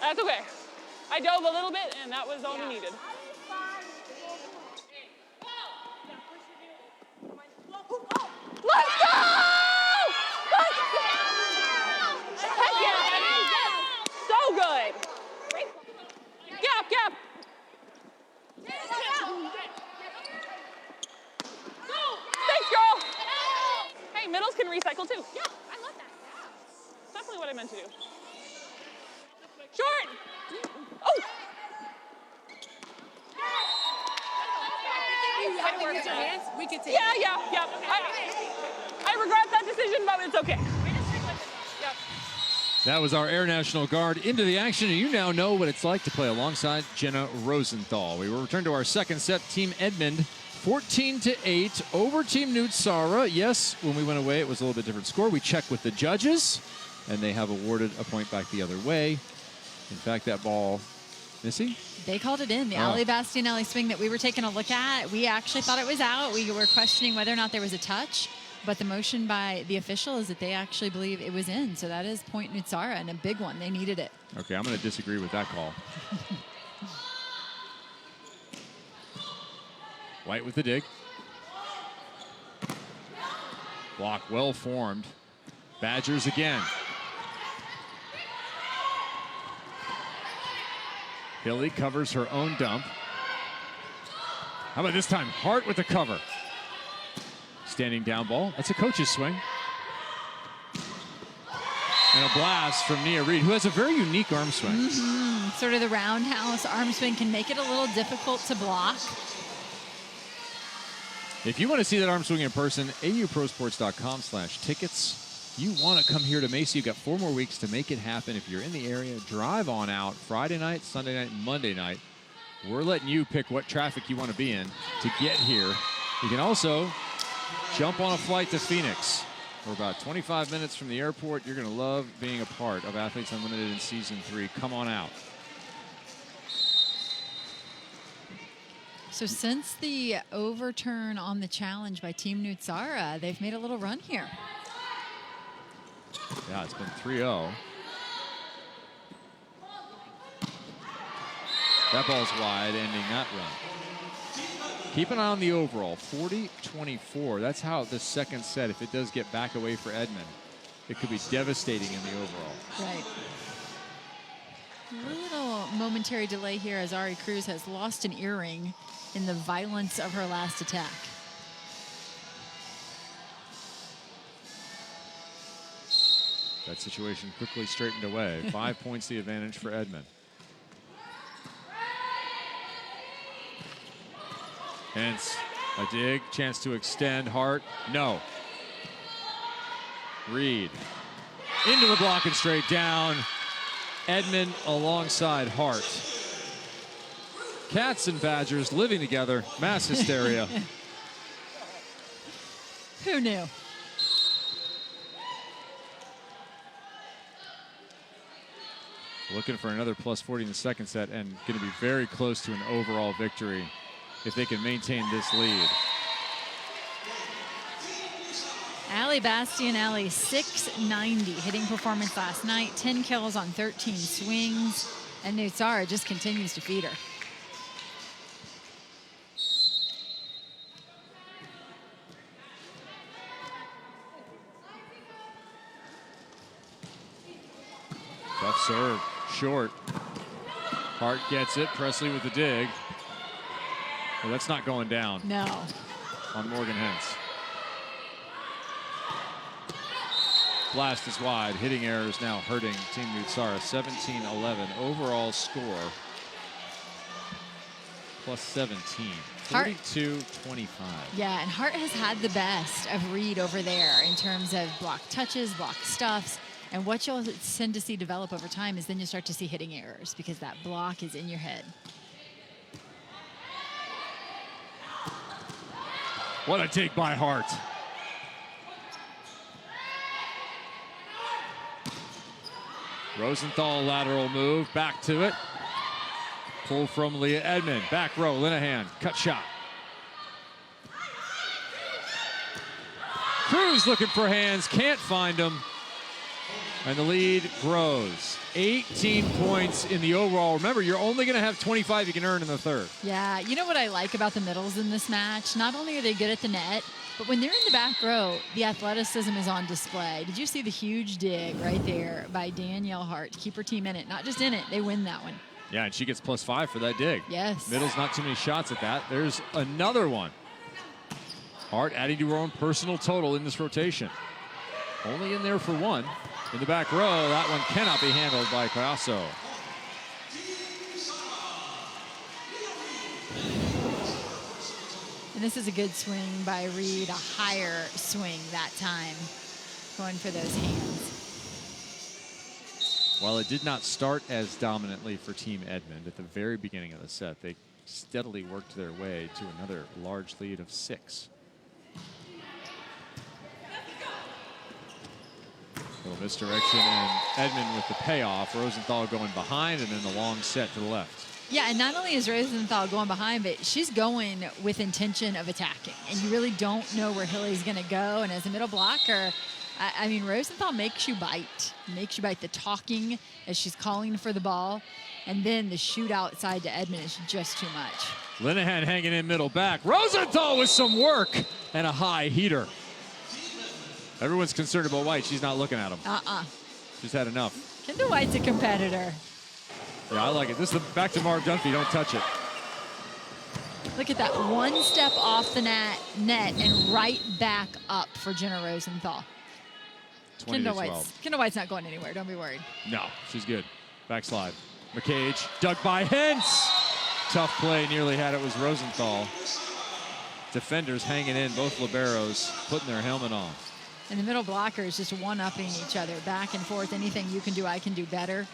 That's okay. I dove a little bit, and that was all we needed. Let's go! Heck yeah! So good. Gap. Thanks, girl. Hey, middles can recycle too. Yeah, I love that. That's definitely what I meant to do. Short! Oh!
We can take
Yeah. I regret that decision, but it's okay. Yep.
That was our Air National Guard into the action, and you now know what it's like to play alongside Jenna Rosenthal. We will return to our second set. Team Edmond 14-8 over Team Nootsara. Yes, when we went away, it was a little bit different score. We checked with the judges, and they have awarded a point back the other way. In fact, that ball, Missy?
They called it in. The Ali Bastianelli swing that we were taking a look at, we actually thought it was out. We were questioning whether or not there was a touch, but the motion by the official is that they actually believe it was in. So that is point Nootsara, and a big one. They needed it.
Okay, I'm going to disagree with that call. White with the dig. Block well formed. Badgers again. Hilly covers her own dump. How about this time? Hart with the cover. Standing down ball. That's a coach's swing. And a blast from Nia Reed, who has a very unique arm swing.
Sort of the roundhouse arm swing can make it a little difficult to block.
If you want to see that arm swing in person, auprosports.com/tickets. You want to come here to Macy. You've got 4 more weeks to make it happen. If you're in the area, drive on out Friday night, Sunday night, Monday night. We're letting you pick what traffic you want to be in to get here. You can also jump on a flight to Phoenix. We're about 25 minutes from the airport. You're going to love being a part of Athletes Unlimited in Season 3. Come on out.
So since the overturn on the challenge by Team Nootsara, they've made a little run here.
Yeah, it's been 3-0. That ball's wide, ending that run. Keep an eye on the overall, 40-24. That's how the second set, if it does get back away for Edmond, it could be devastating in the overall.
Right. A little momentary delay here as Ari Cruz has lost an earring in the violence of her last attack.
That situation quickly straightened away. 5 points the advantage for Edmond. Hence, a dig, chance to extend. Hart, no. Reed, into the block and straight down. Edmond alongside Hart. Cats and Badgers living together, mass hysteria.
Who knew?
Looking for another plus 40 in the second set and going to be very close to an overall victory if they can maintain this lead.
Allie Bastianelli, 690 hitting performance last night, 10 kills on 13 swings, and Nootsara just continues to feed her.
Tough serve, short. Hart gets it, Presley with the dig. Well, that's not going down.
No.
On Morgan Hens. Blast is wide. Hitting errors now hurting Team Nootsara. 17-11 overall score. Plus 17. 42-25.
Yeah, and Hart has had the best of Reed over there in terms of block touches, block stuffs. And what you'll tend to see develop over time is then you start to see hitting errors because that block is in your head.
What a take by Hart. Rosenthal lateral move, back to it. Pull from Leah Edmond. Back row, Linehan, cut shot. Cruz looking for hands, can't find them. And the lead grows. 18 points in the overall. Remember, you're only going to have 25 you can earn in the third.
Yeah, you know what I like about the middles in this match? Not only are they good at the net, but when they're in the back row, the athleticism is on display. Did you see the huge dig right there by Danielle Hart to keep her team in it? Not just in it, they win that one.
Yeah, and she gets +5 for that dig.
Yes.
Middle's not too many shots at that. There's another one. Hart adding to her own personal total in this rotation. Only in there for one. In the back row, that one cannot be handled by Collazo.
And this is a good swing by Reed, a higher swing that time, going for those hands.
While it did not start as dominantly for Team Edmond at the very beginning of the set, they steadily worked their way to another large lead of 6. Little misdirection, and Edmond with the payoff. Rosenthal going behind, and then the long set to the left.
Yeah, and not only is Rosenthal going behind, but she's going with intention of attacking. And you really don't know where Hilly's going to go. And as a middle blocker, I mean, Rosenthal makes you bite. Makes you bite. The talking as she's calling for the ball. And then the shoot outside to Edmond is just too much.
Linehan hanging in middle back. Rosenthal with some work and a high heater. Everyone's concerned about White. She's not looking at him. She's had enough.
Kendall White's a competitor.
Yeah, I like it. This is back to Marv Dunphy. Don't touch it.
Look at that. One step off the net and right back up for Jenna Rosenthal. Kendall White's not going anywhere. Don't be worried.
No, she's good. Backslide. McCage dug by Hentz. Tough play. Nearly had it. Was Rosenthal. Defenders hanging in. Both liberos putting their helmet on.
And the middle blockers just one-upping each other, back and forth. Anything you can do, I can do better.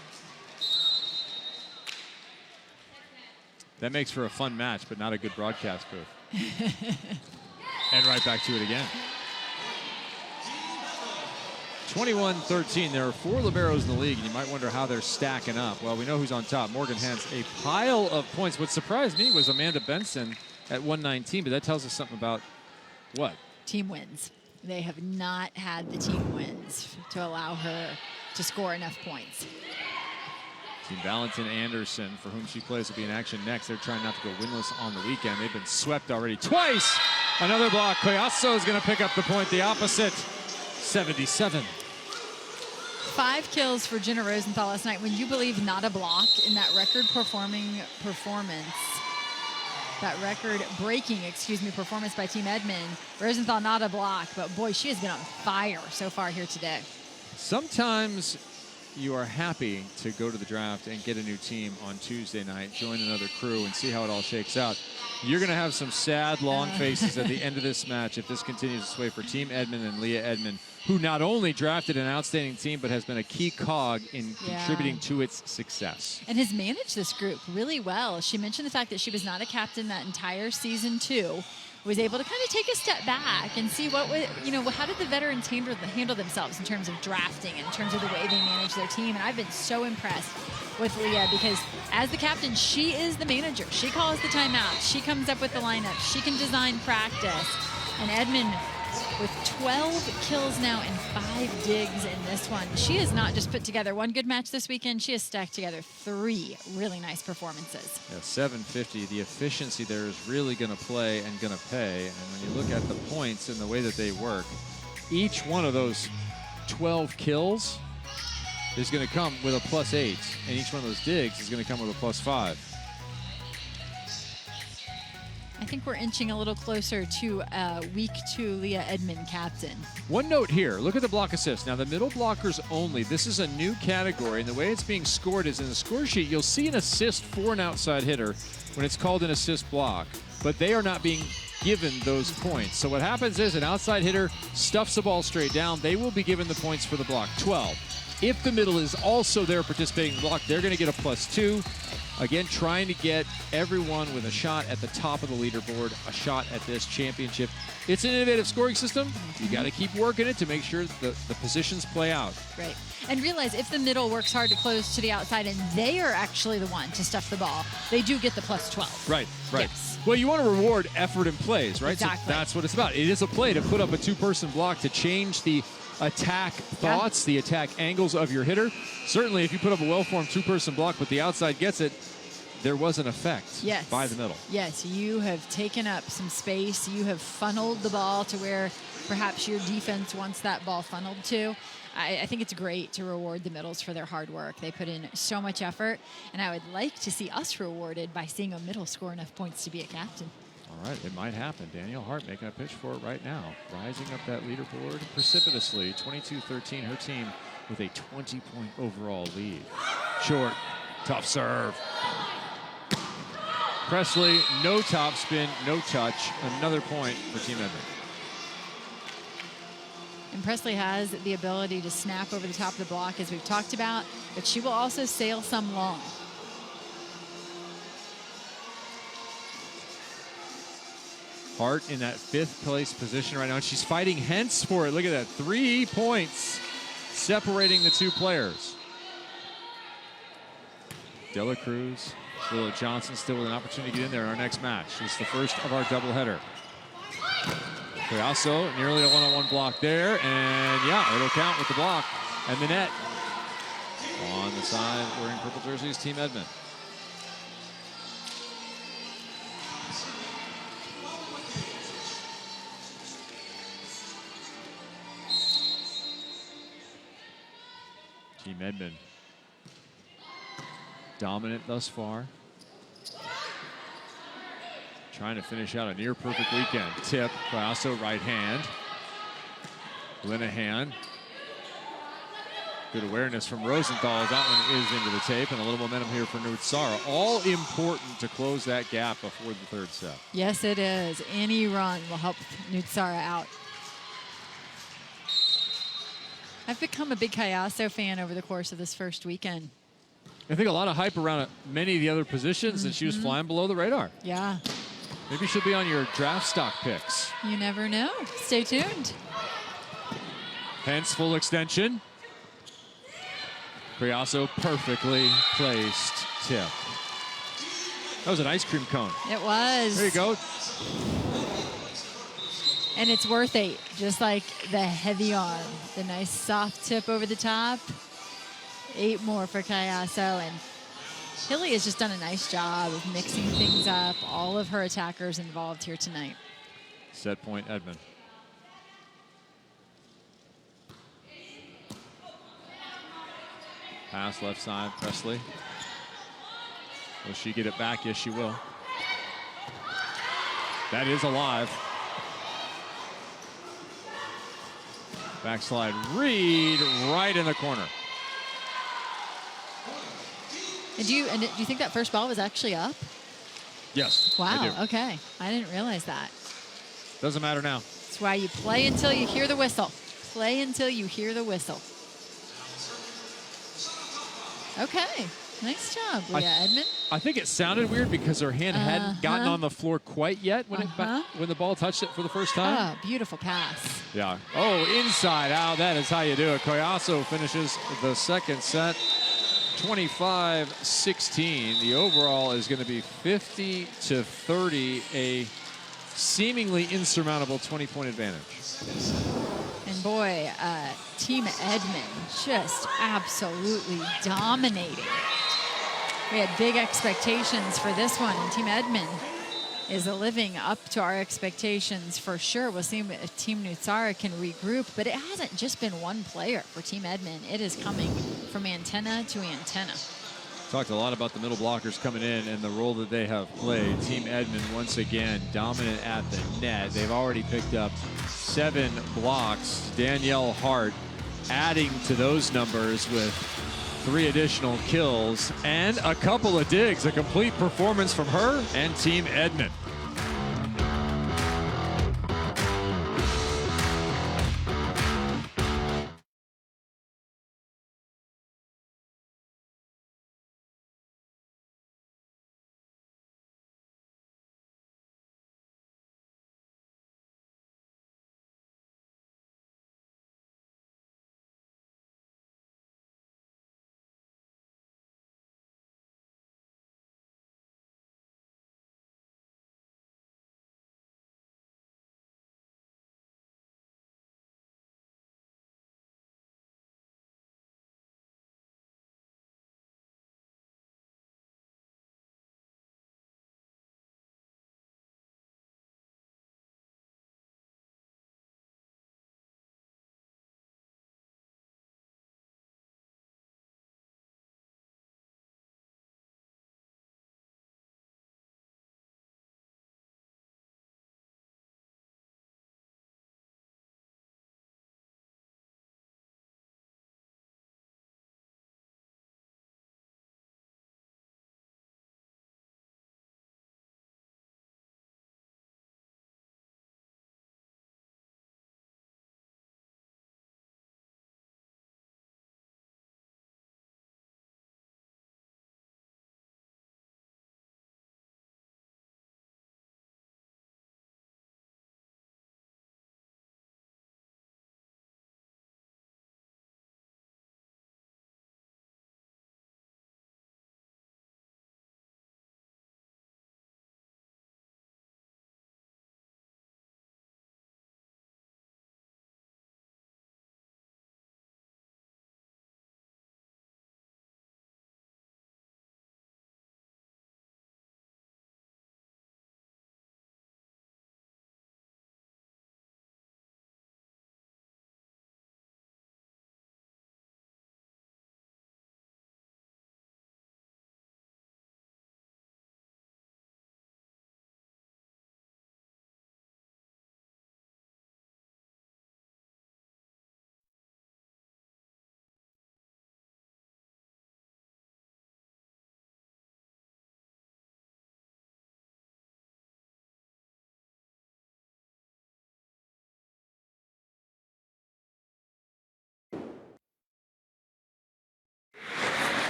That makes for a fun match, but not a good broadcast booth. And right back to it again. 21-13. There are 4 liberos in the league, and you might wonder how they're stacking up. Well, we know who's on top. Morgan has a pile of points. What surprised me was Amanda Benson at 119, but that tells us something about what?
Team wins. They have not had the team wins to allow her to score enough points.
Team Valentin Anderson, for whom she plays, will be in action next. They're trying not to go winless on the weekend. They've been swept already twice. Another block. Collazo is going to pick up the point. The opposite. 77.
5 kills for Jenna Rosenthal last night. When you believe not a block in that record-performing performance, that record-breaking, performance by Team Edmond. Rosenthal not a block, but boy, she has been on fire so far here today.
Sometimes you are happy to go to the draft and get a new team on Tuesday night, join another crew, and see how it all shakes out. You're going to have some sad, long faces at the end of this match if this continues this way for Team Edmond and Leah Edmond, who not only drafted an outstanding team, but has been a key cog in contributing to its success.
And has managed this group really well. She mentioned the fact that she was not a captain that entire season 2. Was able to kind of take a step back and see what was, how did the veterans handle themselves in terms of drafting, in terms of the way they manage their team. And I've been so impressed with Leah because as the captain, she is the manager. She calls the timeouts. She comes up with the lineup. She can design practice. And Edmond with 12 kills now and 5 digs in this one. She has not just put together one good match this weekend. She has stacked together 3 really nice performances.
Yeah, 750. The efficiency there is really going to play and going to pay. And when you look at the points and the way that they work, each one of those 12 kills is going to come with a +8. And each one of those digs is going to come with a +5.
I think we're inching a little closer to week 2 Leah Edmond captain.
One note here, look at the block assist. Now the middle blockers only, this is a new category, and the way it's being scored is in the score sheet, you'll see an assist for an outside hitter when it's called an assist block, but they are not being given those points. So what happens is an outside hitter stuffs the ball straight down, they will be given the points for the block, 12. If the middle is also there participating in the block, they're going to get a +2. Again, trying to get everyone with a shot at the top of the leaderboard, a shot at this championship. It's an innovative scoring system. You got to keep working it to make sure the positions play out.
Right. And realize if the middle works hard to close to the outside and they are actually the one to stuff the ball, they do get the +12.
Right, right.
Yes.
Well, you want to reward effort and plays, right?
Exactly.
So that's what it's about. It is a play to put up a 2-person block to change the attack thoughts, the attack angles of your hitter. Certainly, if you put up a well-formed 2-person block, but the outside gets it, there was an effect by the middle.
Yes, you have taken up some space. You have funneled the ball to where perhaps your defense wants that ball funneled to. I think it's great to reward the middles for their hard work. They put in so much effort, and I would like to see us rewarded by seeing a middle score enough points to be a captain.
All right, it might happen. Danielle Hart making a pitch for it right now. Rising up that leaderboard precipitously. 22-13, her team with a 20-point overall lead. Short, tough serve. Presley, no topspin, no touch. Another point for Team Edmond.
And Presley has the ability to snap over the top of the block, as we've talked about, but she will also sail some long.
Hart in that 5th place position right now. And she's fighting Hentz for it. Look at that. 3 points separating the 2 players. Dela Cruz, Willa Johnson still with an opportunity to get in there in our next match. It's the first of our doubleheader. Also nearly a one-on-one block there. And yeah, it'll count with the block and the net. On the side wearing purple jerseys, Team Edmond. Team Edmond dominant thus far. Trying to finish out a near perfect weekend. Tip, also right hand. Linehan. Good awareness from Rosenthal. That one is into the tape, and a little momentum here for Nootsara. All important to close that gap before the 3rd set.
Yes, it is. Any run will help Nootsara out. I've become a big Kayaso fan over the course of this first weekend.
I think a lot of hype around many of the other positions, and she was flying below the radar.
Yeah.
Maybe she'll be on your draft stock picks.
You never know. Stay tuned.
Hence full extension. Priaso perfectly placed tip. That was an ice cream cone.
It was.
There you go.
And it's worth 8, just like the heavy arm. The nice soft tip over the top. 8 more for Kayaso. And Hilly has just done a nice job of mixing things up. All of her attackers involved here tonight.
Set point, Edmond. Pass left side, Presley. Will she get it back? Yes, she will. That is alive. Backslide Reed right in the corner.
And do you think that first ball was actually up?
Yes. I
Wow,
do.
okay. I didn't realize that.
Doesn't matter now.
That's why you play until you hear the whistle. Play until you hear the whistle. Okay. Nice job, Leah Edmond.
I think it sounded weird because her hand hadn't gotten on the floor quite yet when when the ball touched it for the first time.
Oh, beautiful pass.
Yeah. Oh, inside out. That is how you do it. Collazo finishes the second set 25-16. The overall is going to be 50-30, a seemingly insurmountable 20-point advantage.
And boy, Team Edmond just absolutely dominating. We had big expectations for this one, and Team Edmond is living up to our expectations for sure. We'll see if Team Nootsara can regroup, but it hasn't just been one player for Team Edmond. It is coming from antenna to antenna.
Talked a lot about the middle blockers coming in and the role that they have played. Team Edmond, once again, dominant at the net. They've already picked up 7 blocks. Danielle Hart adding to those numbers with 3 additional kills and a couple of digs. A complete performance from her and Team Edmond.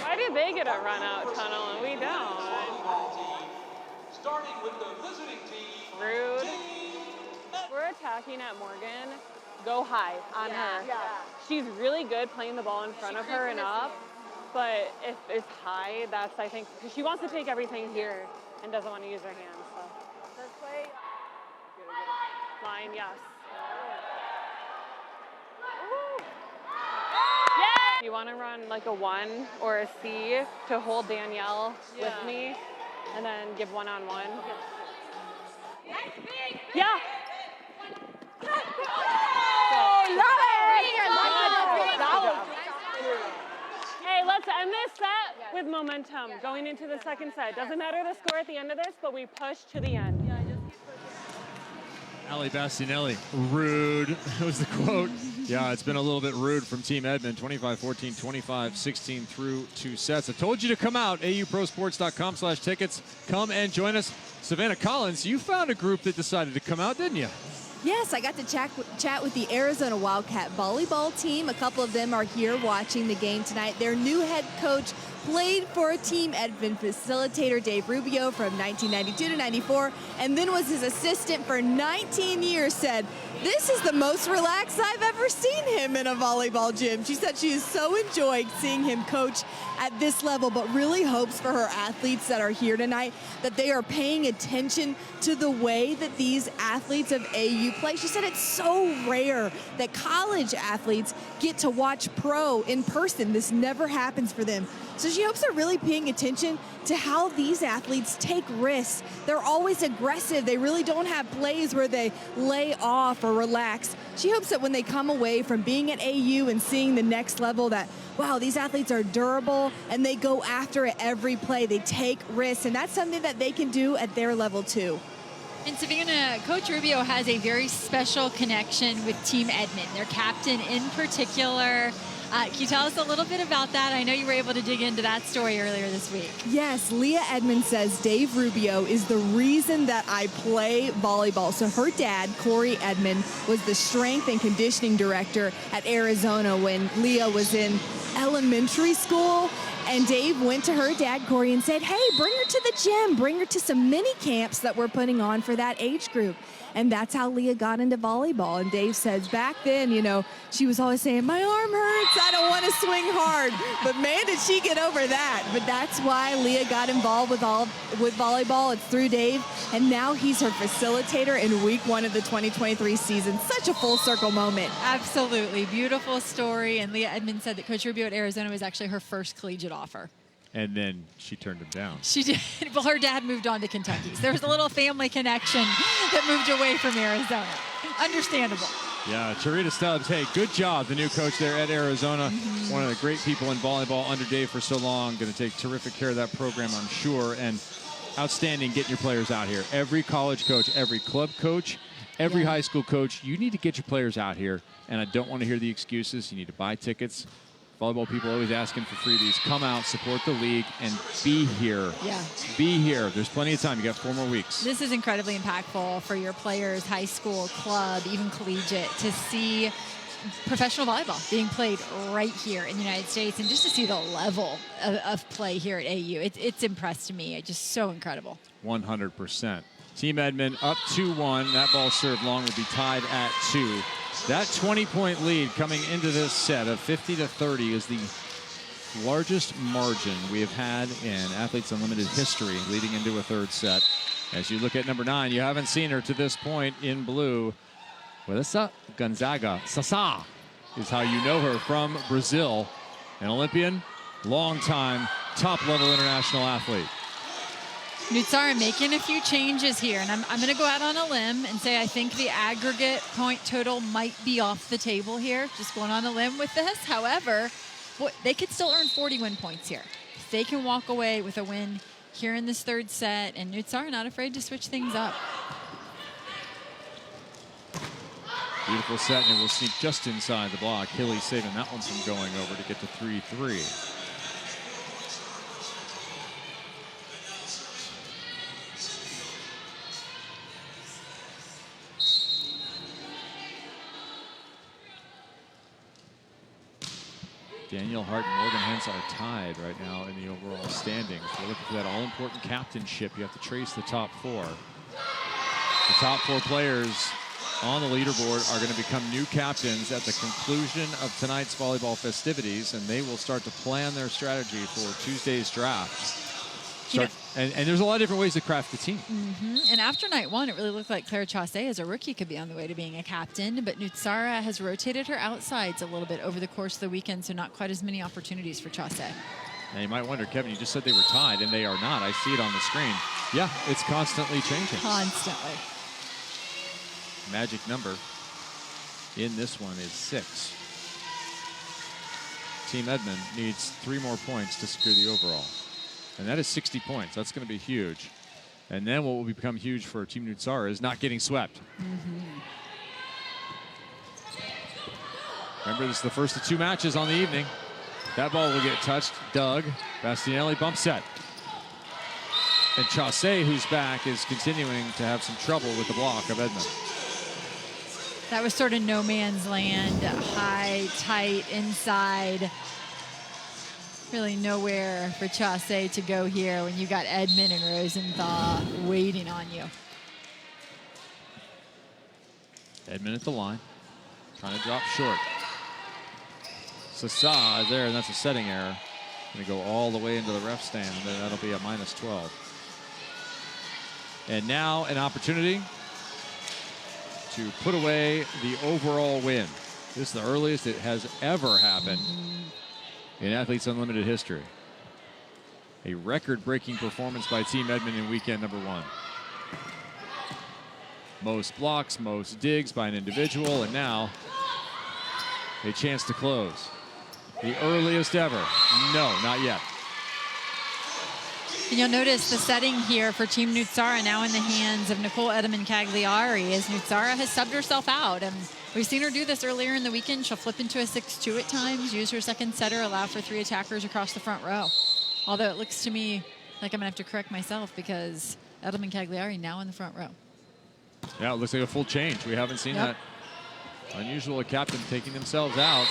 Why do they get a run out tunnel and we don't?
Starting with the visiting team.
Rude. We're attacking at Morgan. Go high on her.
Yeah.
She's really good playing the ball in front of her and up, but if it's high, that's, I think, because she wants to take everything here and doesn't want to use her hands. So.
Let's play.
Line, yes. You want to run like a 1 or a C to hold Danielle with me and then give one-on-one. Yeah. Hey, let's end this set with momentum going into the second set. Doesn't matter the score at the end of this, but we push to the end.
Ali Bastianelli, rude was the quote. Yeah, it's been a little bit rude from Team Edmond, 25-14, 25-16 through 2 sets. I told you to come out, auprosports.com/tickets. Come and join us. Savannah Collins, you found a group that decided to come out, didn't you?
Yes, I got to chat with the Arizona Wildcat volleyball team. A couple of them are here watching the game tonight. Their new head coach played for Team Edmond facilitator Dave Rubio from 1992 to 94, and then was his assistant for 19 years, said, "This is the most relaxed I've ever seen him in a volleyball gym." She said she has so enjoyed seeing him coach at this level, but really hopes for her athletes that are here tonight that they are paying attention to the way that these athletes of AU play. She said it's so rare that college athletes get to watch pro in person. This never happens for them. So she hopes they're really paying attention to how these athletes take risks. They're always aggressive. They really don't have plays where they lay off or relax. She hopes that when they come away from being at AU and seeing the next level that, wow, these athletes are durable and they go after it every play. They take risks, and that's something that they can do at their level too.
And Savannah, Coach Rubio has a very special connection with Team Edmond, their captain in particular. Can you tell us a little bit about that? I know you were able to dig into that story earlier this week.
Yes, Leah Edmond says Dave Rubio is the reason that I play volleyball. So her dad, Corey Edmond, was the strength and conditioning director at Arizona when Leah was in elementary school. And Dave went to her dad, Corey, and said, hey, bring her to the gym. Bring her to some mini camps that we're putting on for that age group. And that's how Leah got into volleyball. And Dave says back then, you know, she was always saying, my arm hurts, I don't want to swing hard. But man, did she get over that. But that's why Leah got involved with volleyball. It's through Dave. And now he's her facilitator in week 1 of the 2023 season. Such a full circle moment.
Absolutely. Beautiful story. And Leah Edmond said that Coach Rubio at Arizona was actually her first collegiate offer.
And then she turned him down.
She did. Well, her dad moved on to Kentucky. So there was a little family connection that moved away from Arizona. Understandable.
Yeah, Charita Stubbs, hey, good job, the new coach there at Arizona. One of the great people in volleyball under Dave for so long. Going to take terrific care of that program, I'm sure. And outstanding getting your players out here. Every college coach, every club coach, every high school coach, you need to get your players out here. And I don't want to hear the excuses. You need to buy tickets. Volleyball people always asking for freebies. Come out, support the league, and be here.
Yeah.
Be here. There's plenty of time. You got 4 more weeks.
This is incredibly impactful for your players, high school, club, even collegiate, to see professional volleyball being played right here in the United States, and just to see the level of play here at AU. It's impressed me. It's just so incredible. 100%.
Team Edmond up 2-1. That ball served long will be tied at 2. That 20-point lead coming into this set of 50-30 is the largest margin we have had in Athletes Unlimited history leading into a third set. As you look at number 9, you haven't seen her to this point in blue. Melissa Gonzaga. Sasa is how you know her from Brazil. An Olympian, long-time, top-level international athlete.
Nootsara making a few changes here, and I'm going to go out on a limb and say I think the aggregate point total might be off the table here. Just going on a limb with this. However, they could still earn 40 win points here. If they can walk away with a win here in this third set, and Nootsara not afraid to switch things up.
Beautiful set, and we'll sneak just inside the block. Hilly saving that one from going over to get to 3-3. Danielle Hart and Morgan Hens are tied right now in the overall standings. We're looking for that all-important captainship. You have to trace the top 4. The top 4 players on the leaderboard are going to become new captains at the conclusion of tonight's volleyball festivities, and they will start to plan their strategy for Tuesday's draft. And there's a lot of different ways to craft the team.
And after night 1, it really looked like Claire Chaussee as a rookie could be on the way to being a captain, but Nootsara has rotated her outsides a little bit over the course of the weekend, so not quite as many opportunities for Chaussee.
Now you might wonder, Kevin, you just said they were tied, and they are not. I see it on the screen. Yeah, it's constantly changing.
Constantly.
Magic number in this one is 6. Team Edmond needs 3 more points to secure the overall. And that is 60 points. That's going to be huge. And then what will become huge for Team Nootsara is not getting swept. Remember, this is the first of 2 matches on the evening. That ball will get touched. Doug Bastianelli bump set. And Chaussee, who's back, is continuing to have some trouble with the block of Edmond.
That was sort of no man's land, high, tight, inside. Really nowhere for Chaussee to go here when you got Edmond and Rosenthal waiting on you.
Edmond at the line, trying to drop short. Sasa is there, and that's a setting error. Going to go all the way into the ref stand, and that'll be a -12. And now an opportunity to put away the overall win. This is the earliest it has ever happened in Athletes Unlimited history. A record-breaking performance by Team Edmond in weekend number 1. Most blocks, most digs by an individual, and now a chance to close. The earliest ever. No, not yet.
And you'll notice the setting here for Team Nootsara now in the hands of Nicole Edmond Cagliari as Nootsara has subbed herself out. And we've seen her do this earlier in the weekend. She'll flip into a 6-2 at times, use her second setter, allow for 3 attackers across the front row. Although it looks to me like I'm going to have to correct myself because Edmond Cagliari now in the front row.
Yeah, it looks like a full change. We haven't seen that. Unusual, a captain taking themselves out.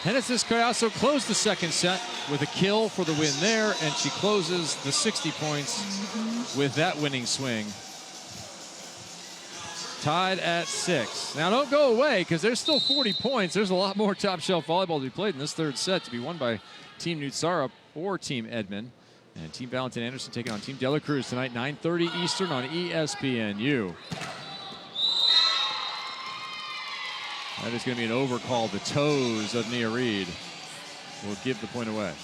Genesis Collazo closed the second set with a kill for the win there, and she closes the 60 points with that winning swing. Tied at 6. Now don't go away because there's still 40 points. There's a lot more top shelf volleyball to be played in this third set to be won by Team Nootsara or Team Edmond. And Team Valentin Anderson taking on Team De La Cruz tonight, 9:30 Eastern on ESPNU. That is going to be an overcall. The toes of Nia Reed will give the point away.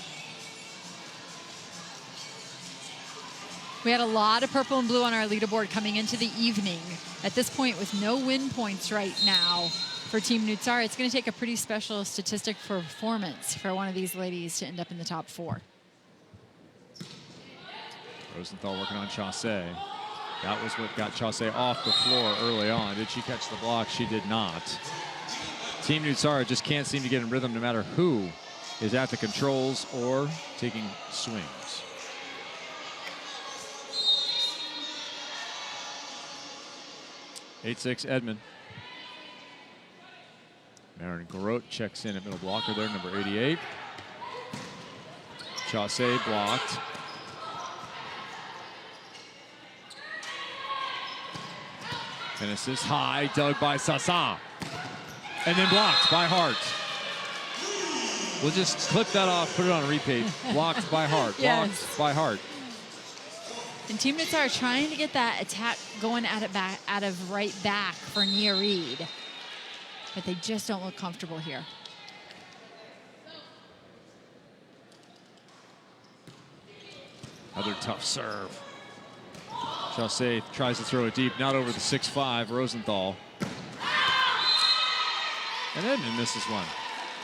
We had a lot of purple and blue on our leaderboard coming into the evening. At this point, with no win points right now for Team Nootsara, it's going to take a pretty special statistic for performance for one of these ladies to end up in the top 4.
Rosenthal working on Chaussee. That was what got Chaussee off the floor early on. Did she catch the block? She did not. Team Nootsara just can't seem to get in rhythm no matter who is at the controls or taking swings. (8-6) Edmond. Marin Grote checks in at middle blocker there, number 88. Chaussee blocked. Genesis high, dug by Sasa. And then blocked by Hart. We'll just clip that off, put it on repeat. Blocked by Hart. Blocked by Hart.
And Team Nootsara trying to get that attack going out of right back for Nia Reed. But they just don't look comfortable here.
Another tough serve. Chaussee tries to throw it deep, not over the 6'5", Rosenthal. And Edmond misses one.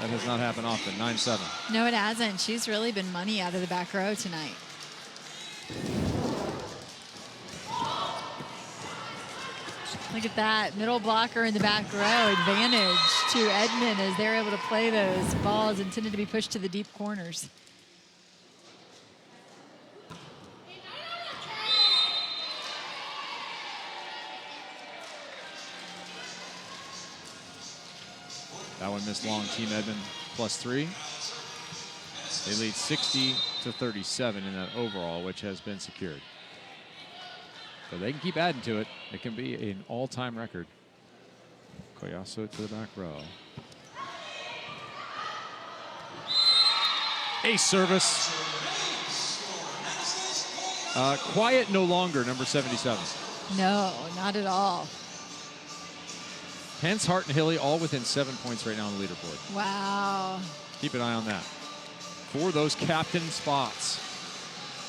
That has not happened often, 9-7.
No, it hasn't. She's really been money out of the back row tonight. Look at that, middle blocker in the back row. Advantage to Edmond as they're able to play those balls intended to be pushed to the deep corners.
That one missed long. Team Edmond +3. They lead 60-37 in that overall, which has been secured. So they can keep adding to it. It can be an all-time record. Collazo to the back row. Ace service. Quiet no longer, number 77.
No, not at all.
Hence, Hart and Hilly all within 7 points right now on the leaderboard.
Wow.
Keep an eye on that. For those captain spots.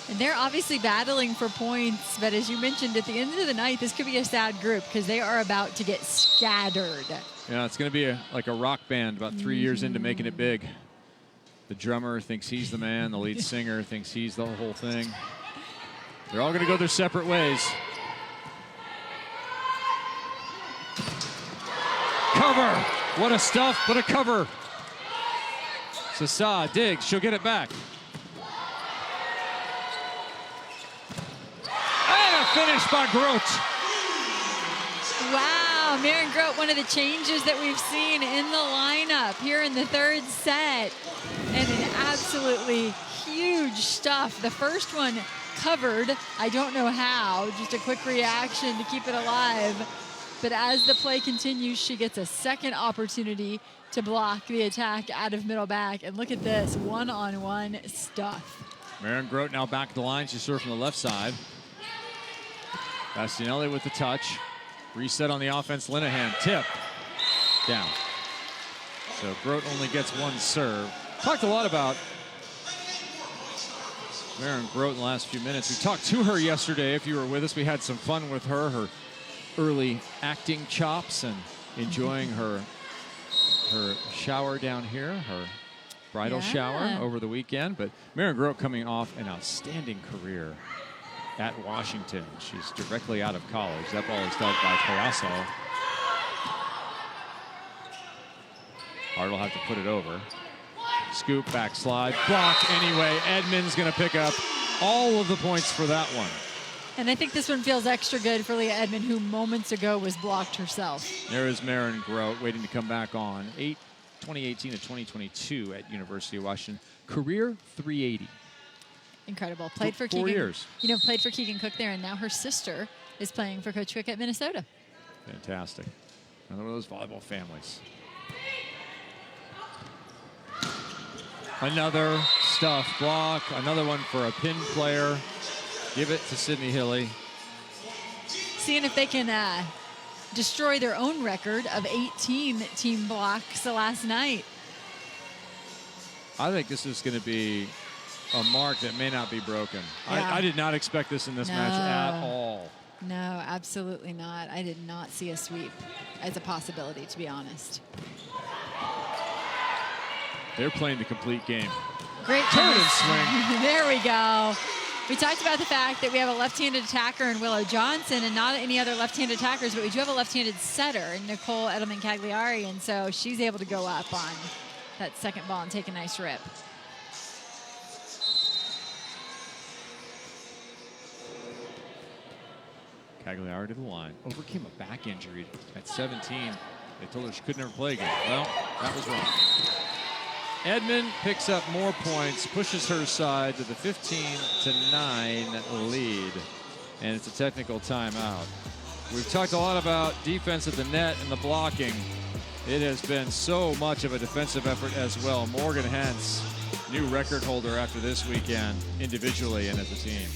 And they're obviously battling for points, but as you mentioned, at the end of the night, this could be a sad group because they are about to get scattered.
Yeah, it's going to be like a rock band about 3 years into making it big. The drummer thinks he's the man. The lead singer thinks he's the whole thing. They're all going to go their separate ways. Cover. What a stuff, but a cover. Sasa digs. She'll get it back. And a finish by Grote.
Wow, Maren Grote, one of the changes that we've seen in the lineup here in the third set. And an absolutely huge stuff. The first one covered, I don't know how, just a quick reaction to keep it alive. But as the play continues, she gets a second opportunity to block the attack out of middle back. And look at this, one-on-one stuff.
Maren Grote now back at the line. She serves from the left side. Bastianelli with the touch. Reset on the offense. Linehan tip down. So Grote only gets one serve. Talked a lot about Maren Grote in the last few minutes. We talked to her yesterday. If you were with us, we had some fun with her early acting chops and enjoying her shower down here, her bridal shower over the weekend. But Maren Grote coming off an outstanding career at Washington. She's directly out of college. That ball is dug by Payaso. Hart will have to put it over. Scoop, backslide, block anyway. Edmond's going to pick up all of the points for that one.
And I think this one feels extra good for Leah Edmond, who moments ago was blocked herself.
There is Maren Grote waiting to come back on. 2018 to 2022 at University of Washington. Career 380.
Incredible. Played for
4
Keegan.
years.
Played for Keegan Cook there, and now her sister is playing for Coach Quick at Minnesota.
Fantastic. Another one of those volleyball families. Another stuff block. Another one for a pin player. Give it to Sydney Hilly.
Seeing if they can destroy their own record of 18 team blocks last night.
I think this is going to be a mark that may not be broken.
Yeah.
I did not expect this in this match at all.
No, absolutely not. I did not see a sweep as a possibility, to be honest.
They're playing the complete game.
Great
turn and
tennis.
swing.
There we go. We talked about the fact that we have a left-handed attacker in Willow Johnson and not any other left-handed attackers, but we do have a left-handed setter in Nicole Edelman-Cagliari, and so she's able to go up on that second ball and take a nice rip.
Cagliari to the line. Overcame a back injury at 17. They told her she could never play again. Well, that was wrong. Edmond picks up more points, pushes her side to the 15-9 lead, and it's a technical timeout. We've talked a lot about defense at the net and the blocking. It has been so much of a defensive effort as well. Morgan Hentz, new record holder after this weekend, individually and as a team.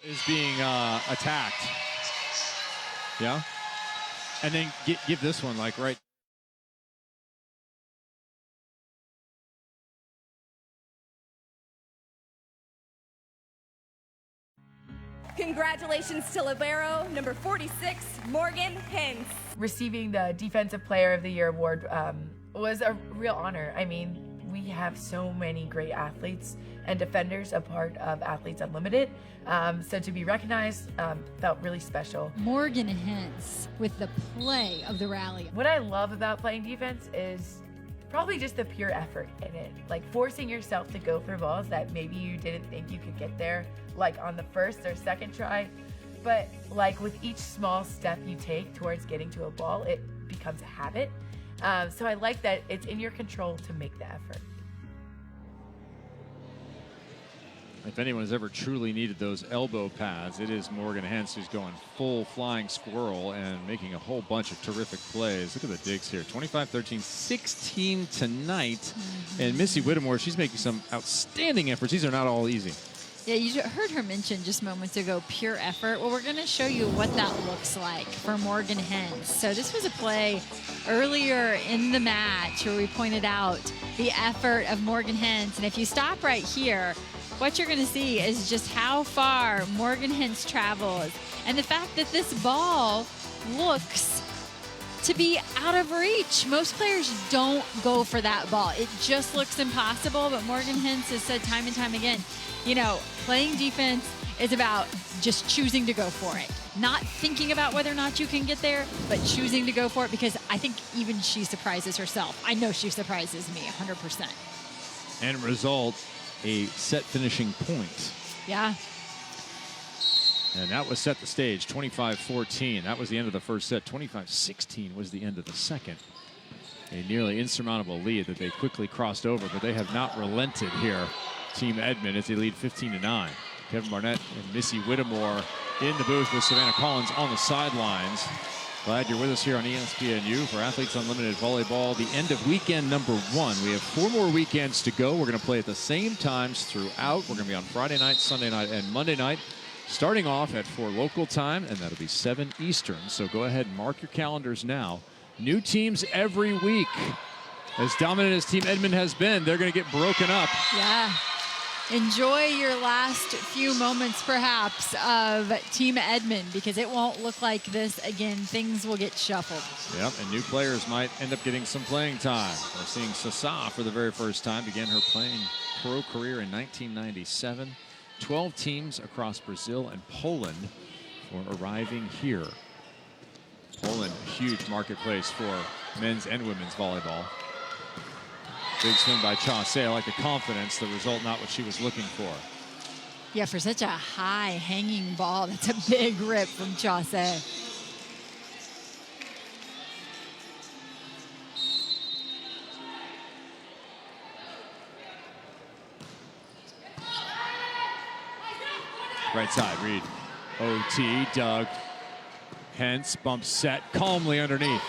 Is being attacked. Yeah. And then give this one like right.
Congratulations to libero number 46, Morgan Hintz.
Receiving the Defensive Player of the Year award was a real honor. I mean, we have so many great athletes and defenders a part of Athletes Unlimited. So to be recognized felt really special.
Morgan Hintz with the play of the rally.
What I love about playing defense is probably just the pure effort in it. Like forcing yourself to go for balls that maybe you didn't think you could get there, like on the first or second try. But like with each small step you take towards getting to a ball, it becomes a habit. So I like that it's in your control to make the effort.
If anyone has ever truly needed those elbow pads, it is Morgan Hintz, who's going full flying squirrel and making a whole bunch of terrific plays. Look at the digs here. 25-13, 16 tonight. And Missy Whittemore, she's making some outstanding efforts. These are not all easy.
Yeah, you heard her mention just moments ago pure effort. Well, we're going to show you what that looks like for Morgan Hintz. So this was a play earlier in the match where we pointed out the effort of Morgan Hintz. And if you stop right here, what you're going to see is just how far Morgan Hintz travels. And the fact that this ball looks to be out of reach. Most players don't go for that ball. It just looks impossible. But Morgan Hintz has said time and time again, you know, playing defense is about just choosing to go for it. Not thinking about whether or not you can get there, but choosing to go for it, because I think even she surprises herself. I know she surprises me 100%.
End result, a set finishing point.
Yeah.
And that was set the stage, 25-14. That was the end of the first set. 25-16 was the end of the second. A nearly insurmountable lead that they quickly crossed over, but they have not relented here. Team Edmond as they lead 15-9. Kevin Barnett and Missy Whittemore in the booth with Savannah Collins on the sidelines. Glad you're with us here on ESPNU for Athletes Unlimited Volleyball, the end of weekend number 1. We have 4 more weekends to go. We're going to play at the same times throughout. We're going to be on Friday night, Sunday night, and Monday night, starting off at 4 local time, and that'll be 7 Eastern. So go ahead and mark your calendars now. New teams every week. As dominant as Team Edmond has been, they're going to get broken up.
Yeah. Enjoy your last few moments, perhaps, of Team Edmond, because it won't look like this again. Things will get shuffled.
Yep, and new players might end up getting some playing time. We're seeing Sasa for the very first time, began her playing pro career in 1997. 12 teams across Brazil and Poland for arriving here. Poland, a huge marketplace for men's and women's volleyball. Big swing by Chaussee. I like the confidence, the result not what she was looking for.
Yeah, for such a high hanging ball, that's a big rip from Chaussee.
Right side, Reed. OT, Doug. Hintz, bump set calmly underneath.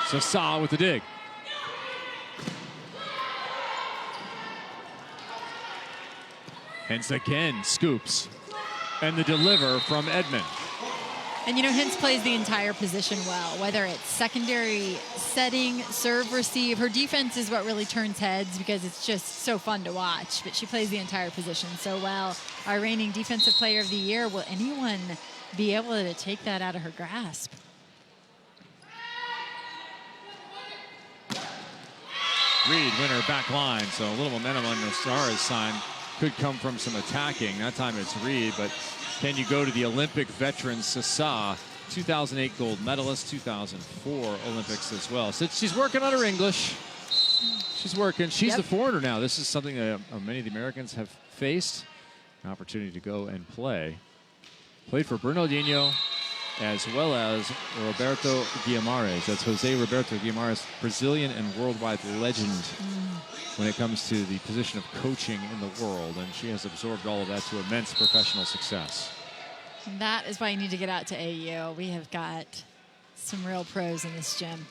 Sasa with the dig. Hintz again scoops. And the deliver from Edmond.
And you know, Hintz plays the entire position well, whether it's secondary setting, serve, receive. Her defense is what really turns heads because it's just so fun to watch. But she plays the entire position so well. Our reigning Defensive Player of the Year, will anyone be able to take that out of her grasp?
Reed, winner back line, so a little momentum on Nootsara's side could come from some attacking. That time it's Reed, but can you go to the Olympic veteran Sasa, 2008 gold medalist, 2004 Olympics as well. So she's working on her English. She's working. She's the foreigner now. This is something that many of the Americans have faced. An opportunity to go and play. Played for Bernardinho as well as Roberto Guimarães. That's Jose Roberto Guimarães, Brazilian and worldwide legend when it comes to the position of coaching in the world. And she has absorbed all of that to immense professional success.
And that is why you need to get out to AU. We have got some real pros in this gym.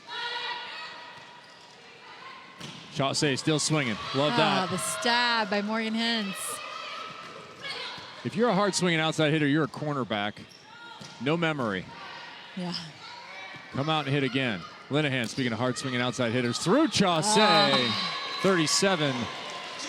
Chaussee still swinging. Love that.
The stab by Morgan Hintz.
If you're a hard swinging outside hitter, you're a cornerback. No memory.
Yeah.
Come out and hit again. Linehan, speaking of hard swinging outside hitters, through Chaussee.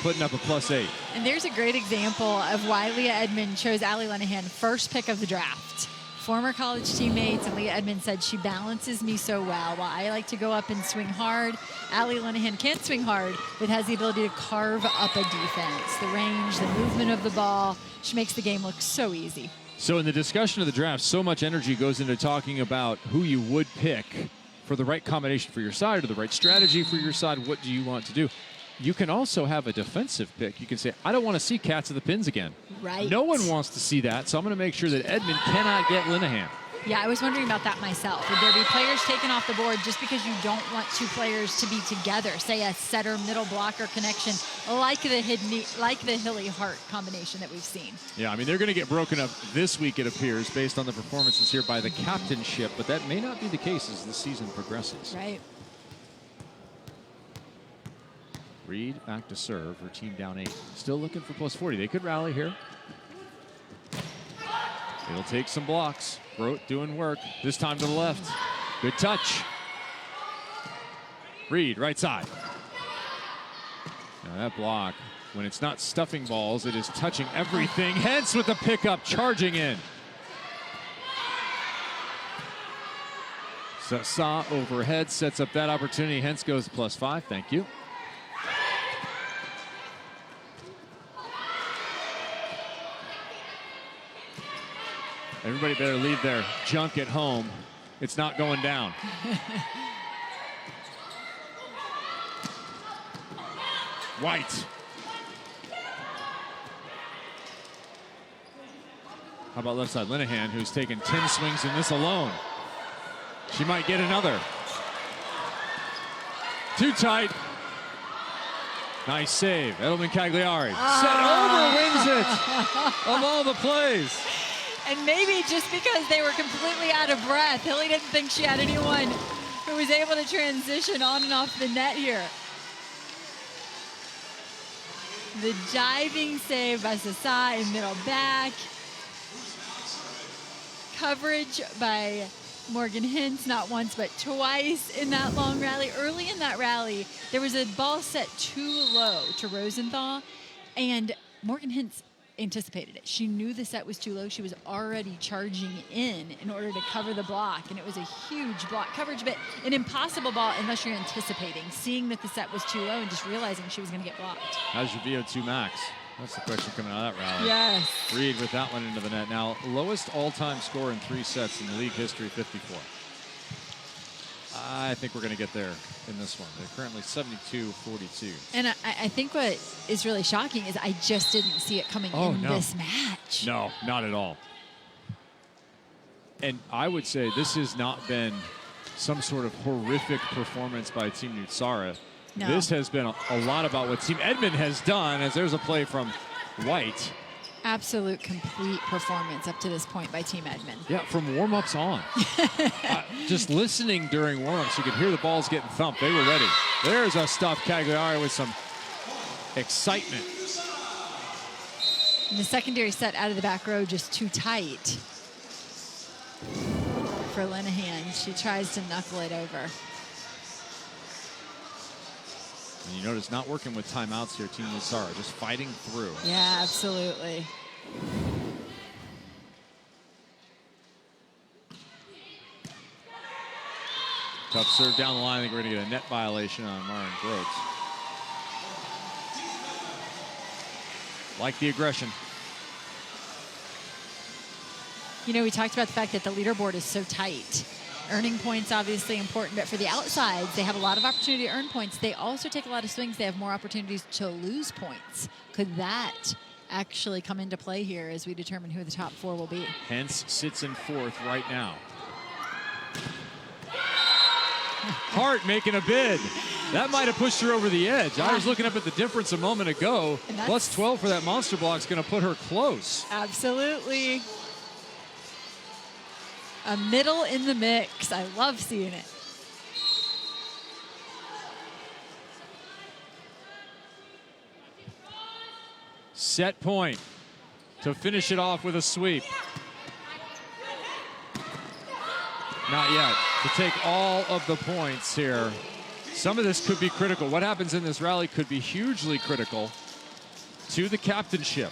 putting up a +8.
And there's a great example of why Leah Edmond chose Allie Linehan first pick of the draft. Former college teammates, and Leah Edmond said, she balances me so well. While I like to go up and swing hard, Allie Linehan can't swing hard, but has the ability to carve up a defense. The range, the movement of the ball, she makes the game look so easy.
So in the discussion of the draft, so much energy goes into talking about who you would pick for the right combination for your side or the right strategy for your side. What do you want to do? You can also have a defensive pick. You can say, I don't want to see cats of the pins again.
Right.
No one wants to see that, so I'm going to make sure that Edmond cannot get Linehan.
Yeah, I was wondering about that myself. Would there be players taken off the board just because you don't want two players to be together? Say a setter middle blocker connection, like the Hilly Hart combination that we've seen.
Yeah, I mean, they're going to get broken up this week, it appears, based on the performances here by the captainship, but that may not be the case as the season progresses.
Right.
Reed back to serve. Her team down 8. Still looking for +40. They could rally here. It'll take some blocks. Grote doing work. This time to the left. Good touch. Reed, right side. Now that block, when it's not stuffing balls, it is touching everything. Hence with the pickup, charging in. Sasa overhead sets up that opportunity. Hence goes +5. Thank you. Everybody better leave their junk at home. It's not going down. White. How about left side Linehan, who's taken 10 swings in this alone? She might get another. Too tight. Nice save. Edelman Cagliari. Set over, wins it. Of all the plays.
And maybe just because they were completely out of breath, Hilly didn't think she had anyone who was able to transition on and off the net here. The diving save by Sasa in middle back. Coverage by Morgan Hintz, not once but twice in that long rally. Early in that rally, there was a ball set too low to Rosenthal, and Morgan Hintz anticipated it. She knew the set was too low. She was already charging in order to cover the block, and it was a huge block coverage, but an impossible ball unless you're anticipating, seeing that the set was too low and just realizing she was going to get blocked.
How's your VO2 max? That's the question coming out of that rally.
Yes.
Reed with that one into the net. Now, lowest all-time score in 3 sets in the league history, 54. I think we're going to get there in this one. They're currently 72-42.
And I think what is really shocking is I just didn't see it coming in this match.
No, not at all. And I would say this has not been some sort of horrific performance by Team Nootsara.
No.
This has been a lot about what Team Edmond has done, as there's a play from White.
Absolute complete performance up to this point by Team Edmond.
Yeah, from warm-ups on. Just listening during warm-ups, you could hear the balls getting thumped. They were ready. There's a stuffed Cagliari with some excitement.
And the secondary set out of the back row just too tight for Linehan. She tries to knuckle it over.
And you notice not working with timeouts here, Team Nootsara, just fighting through.
Yeah, absolutely.
Tough serve down the line. I think we're going to get a net violation on Maren Grote. Like the aggression.
You know, we talked about the fact that the leaderboard is so tight. Earning points obviously important, but for the outsides, they have a lot of opportunity to earn points. They also take a lot of swings. They have more opportunities to lose points. Could that actually come into play here as we determine who the top 4 will be?
Hence sits in 4th right now. Hart making a bid. That might have pushed her over the edge. I was looking up at the difference a moment ago. Plus 12 for that monster block is going to put her close.
Absolutely. A middle in the mix. I love seeing it.
Set point to finish it off with a sweep. Not yet. To take all of the points here. Some of this could be critical. What happens in this rally could be hugely critical to the captainship.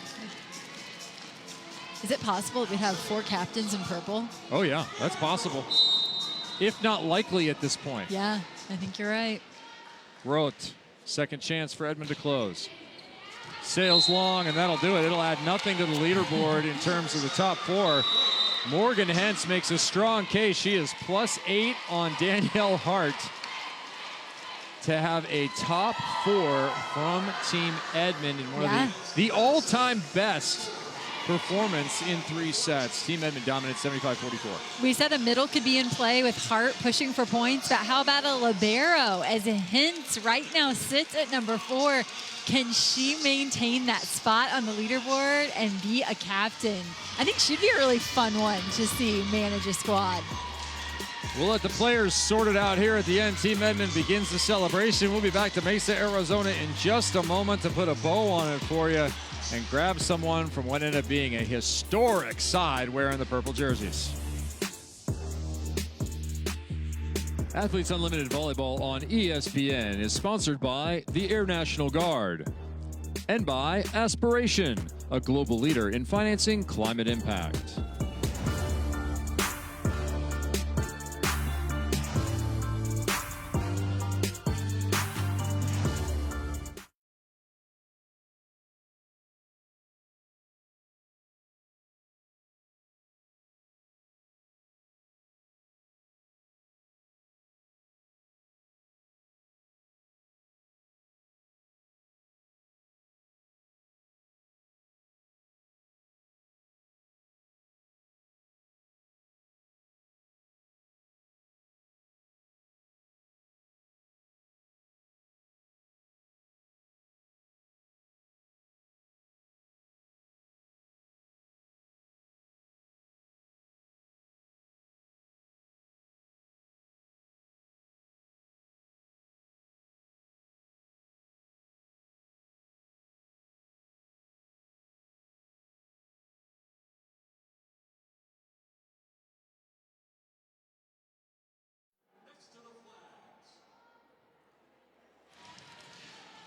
Is it possible we'd have 4 captains in purple?
Oh, yeah, that's possible. If not likely at this point.
Yeah, I think you're right.
Roth, second chance for Edmond to close. Sails long, and that'll do it. It'll add nothing to the leaderboard in terms of the top 4. Morgan Hentz makes a strong case. She is +8 on Danielle Hart to have a top 4 from Team Edmond in one of the all-time best performance in 3 sets. Team Edmond dominated 75-44.
We said a middle could be in play with Hart pushing for points, but how about a libero as Hintz right now sits at number 4? Can she maintain that spot on the leaderboard and be a captain? I think she'd be a really fun one to see manage a squad.
We'll let the players sort it out here at the end. Team Edmond begins the celebration. We'll be back to Mesa, Arizona in just a moment to put a bow on it for you and grab someone from what ended up being a historic side wearing the purple jerseys. Athletes Unlimited Volleyball on ESPN is sponsored by the Air National Guard and by Aspiration, a global leader in financing climate impact.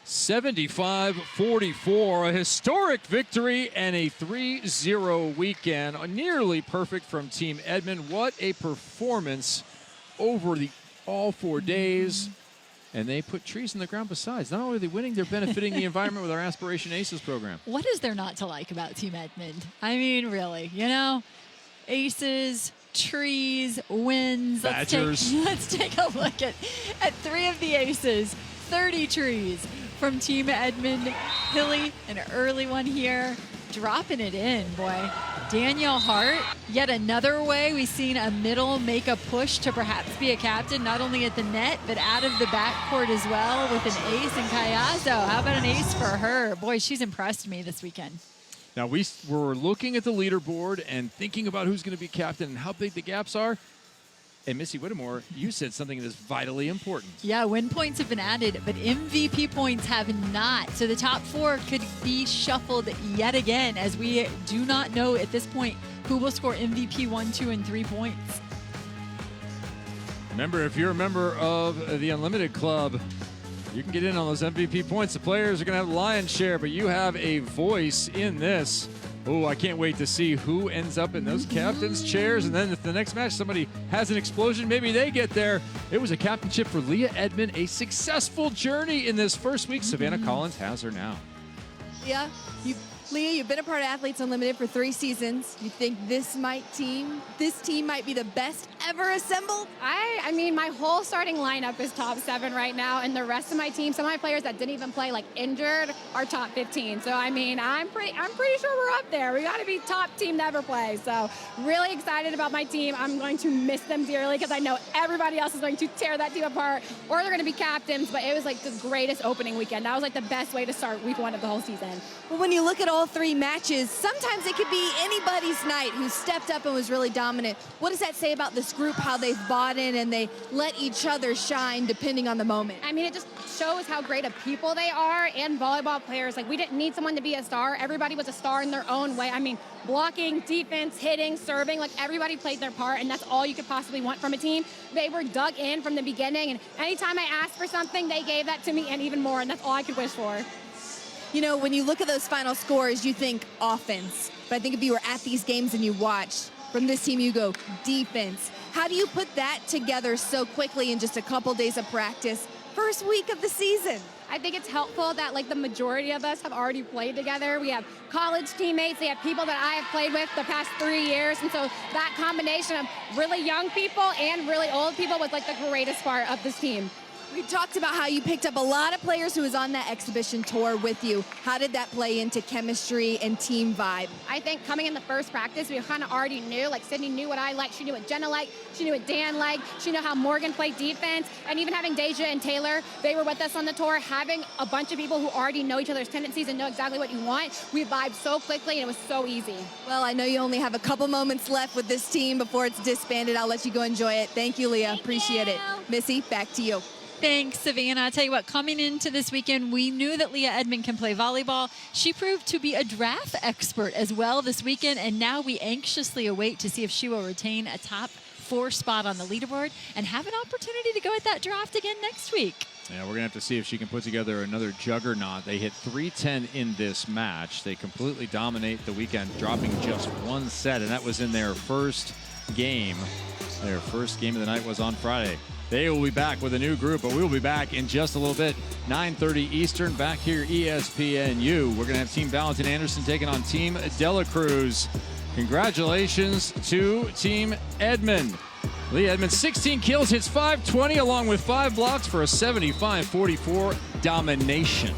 (75-44), a historic victory and a 3-0 weekend. Nearly perfect from Team Edmond. What a performance over all 4 days. And they put trees in the ground besides. Not only are they winning, they're benefiting the environment with our Aspiration Aces program.
What is there not to like about Team Edmond? I mean, really, you know, aces, trees, wins.
Badgers.
Let's take a look at 3 of the aces. 30 trees from Team Edmond. Hilly, an early one here, dropping it in, boy. Danielle Hart, yet another way we've seen a middle make a push to perhaps be a captain, not only at the net, but out of the backcourt as well with an ace in Kayazo. How about an ace for her? Boy, she's impressed me this weekend.
Now, we were looking at the leaderboard and thinking about who's going to be captain and how big the gaps are. And Missy Whittemore, you said something that is vitally important.
Yeah, win points have been added, but MVP points have not. So the top 4 could be shuffled yet again, as we do not know at this point who will score MVP 1, 2, and 3 points.
Remember, if you're a member of the Unlimited Club, you can get in on those MVP points. The players are going to have lion's share, but you have a voice in this. Oh, I can't wait to see who ends up in those captain's chairs. And then if the next match somebody has an explosion, maybe they get there. It was a captainship for Leah Edmond, a successful journey in this first week. Savannah Collins has her now.
Yeah, Leah, you've been a part of Athletes Unlimited for 3 seasons. You think this team might be the best ever assembled?
I mean, my whole starting lineup is top 7 right now, and the rest of my team, some of my players that didn't even play, like injured, are top 15. So I mean, I'm pretty sure we're up there. We got to be top team to ever play. So really excited about my team. I'm going to miss them dearly because I know everybody else is going to tear that team apart, or they're going to be captains. But it was like the greatest opening weekend. That was like the best way to start week 1 of the whole season.
Well, when you look at all 3 matches, sometimes it could be anybody's night who stepped up and was really dominant. What does that say about this group, how they've bought in and they let each other shine depending on the moment?
I mean, it just shows how great of people they are and volleyball players. Like, we didn't need someone to be a star. Everybody was a star in their own way. I mean, blocking, defense, hitting, serving, like everybody played their part, and that's all you could possibly want from a team. They were dug in from the beginning, and anytime I asked for something, they gave that to me and even more, and that's all I could wish for.
You know, when you look at those final scores, you think offense. But I think if you were at these games and you watched, from this team you go defense. How do you put that together so quickly in just a couple days of practice, first week of the season?
I think it's helpful that like the majority of us have already played together. We have college teammates, we have people that I have played with the past 3 years, and so that combination of really young people and really old people was like the greatest part of this team.
We talked about how you picked up a lot of players who was on that exhibition tour with you. How did that play into chemistry and team vibe?
I think coming in the first practice, we kind of already knew, like Sydney knew what I liked, she knew what Jenna liked, she knew what Dan liked, she knew how Morgan played defense, and even having Deja and Taylor, they were with us on the tour, having a bunch of people who already know each other's tendencies and know exactly what you want, we vibed so quickly and it was so easy.
Well, I know you only have a couple moments left with this team before it's disbanded. I'll let you go enjoy it. Thank you, Leah. Appreciate it. Missy, back to you.
Thanks, Savannah. I'll tell you what, coming into this weekend, we knew that Leah Edmond can play volleyball. She proved to be a draft expert as well this weekend, and now we anxiously await to see if she will retain a top 4 spot on the leaderboard and have an opportunity to go at that draft again next week.
Yeah, we're going to have to see if she can put together another juggernaut. They hit 310 in this match. They completely dominate the weekend, dropping just 1 set, and that was in their first game. Their first game of the night was on Friday. They will be back with a new group, but we will be back in just a little bit. 9:30 Eastern, back here, ESPNU. We're going to have Team Valentin Anderson taking on Team Dela Cruz. Congratulations to Team Edmond. Leah Edmond, 16 kills, hits .520 along with 5 blocks for a 75-44 domination.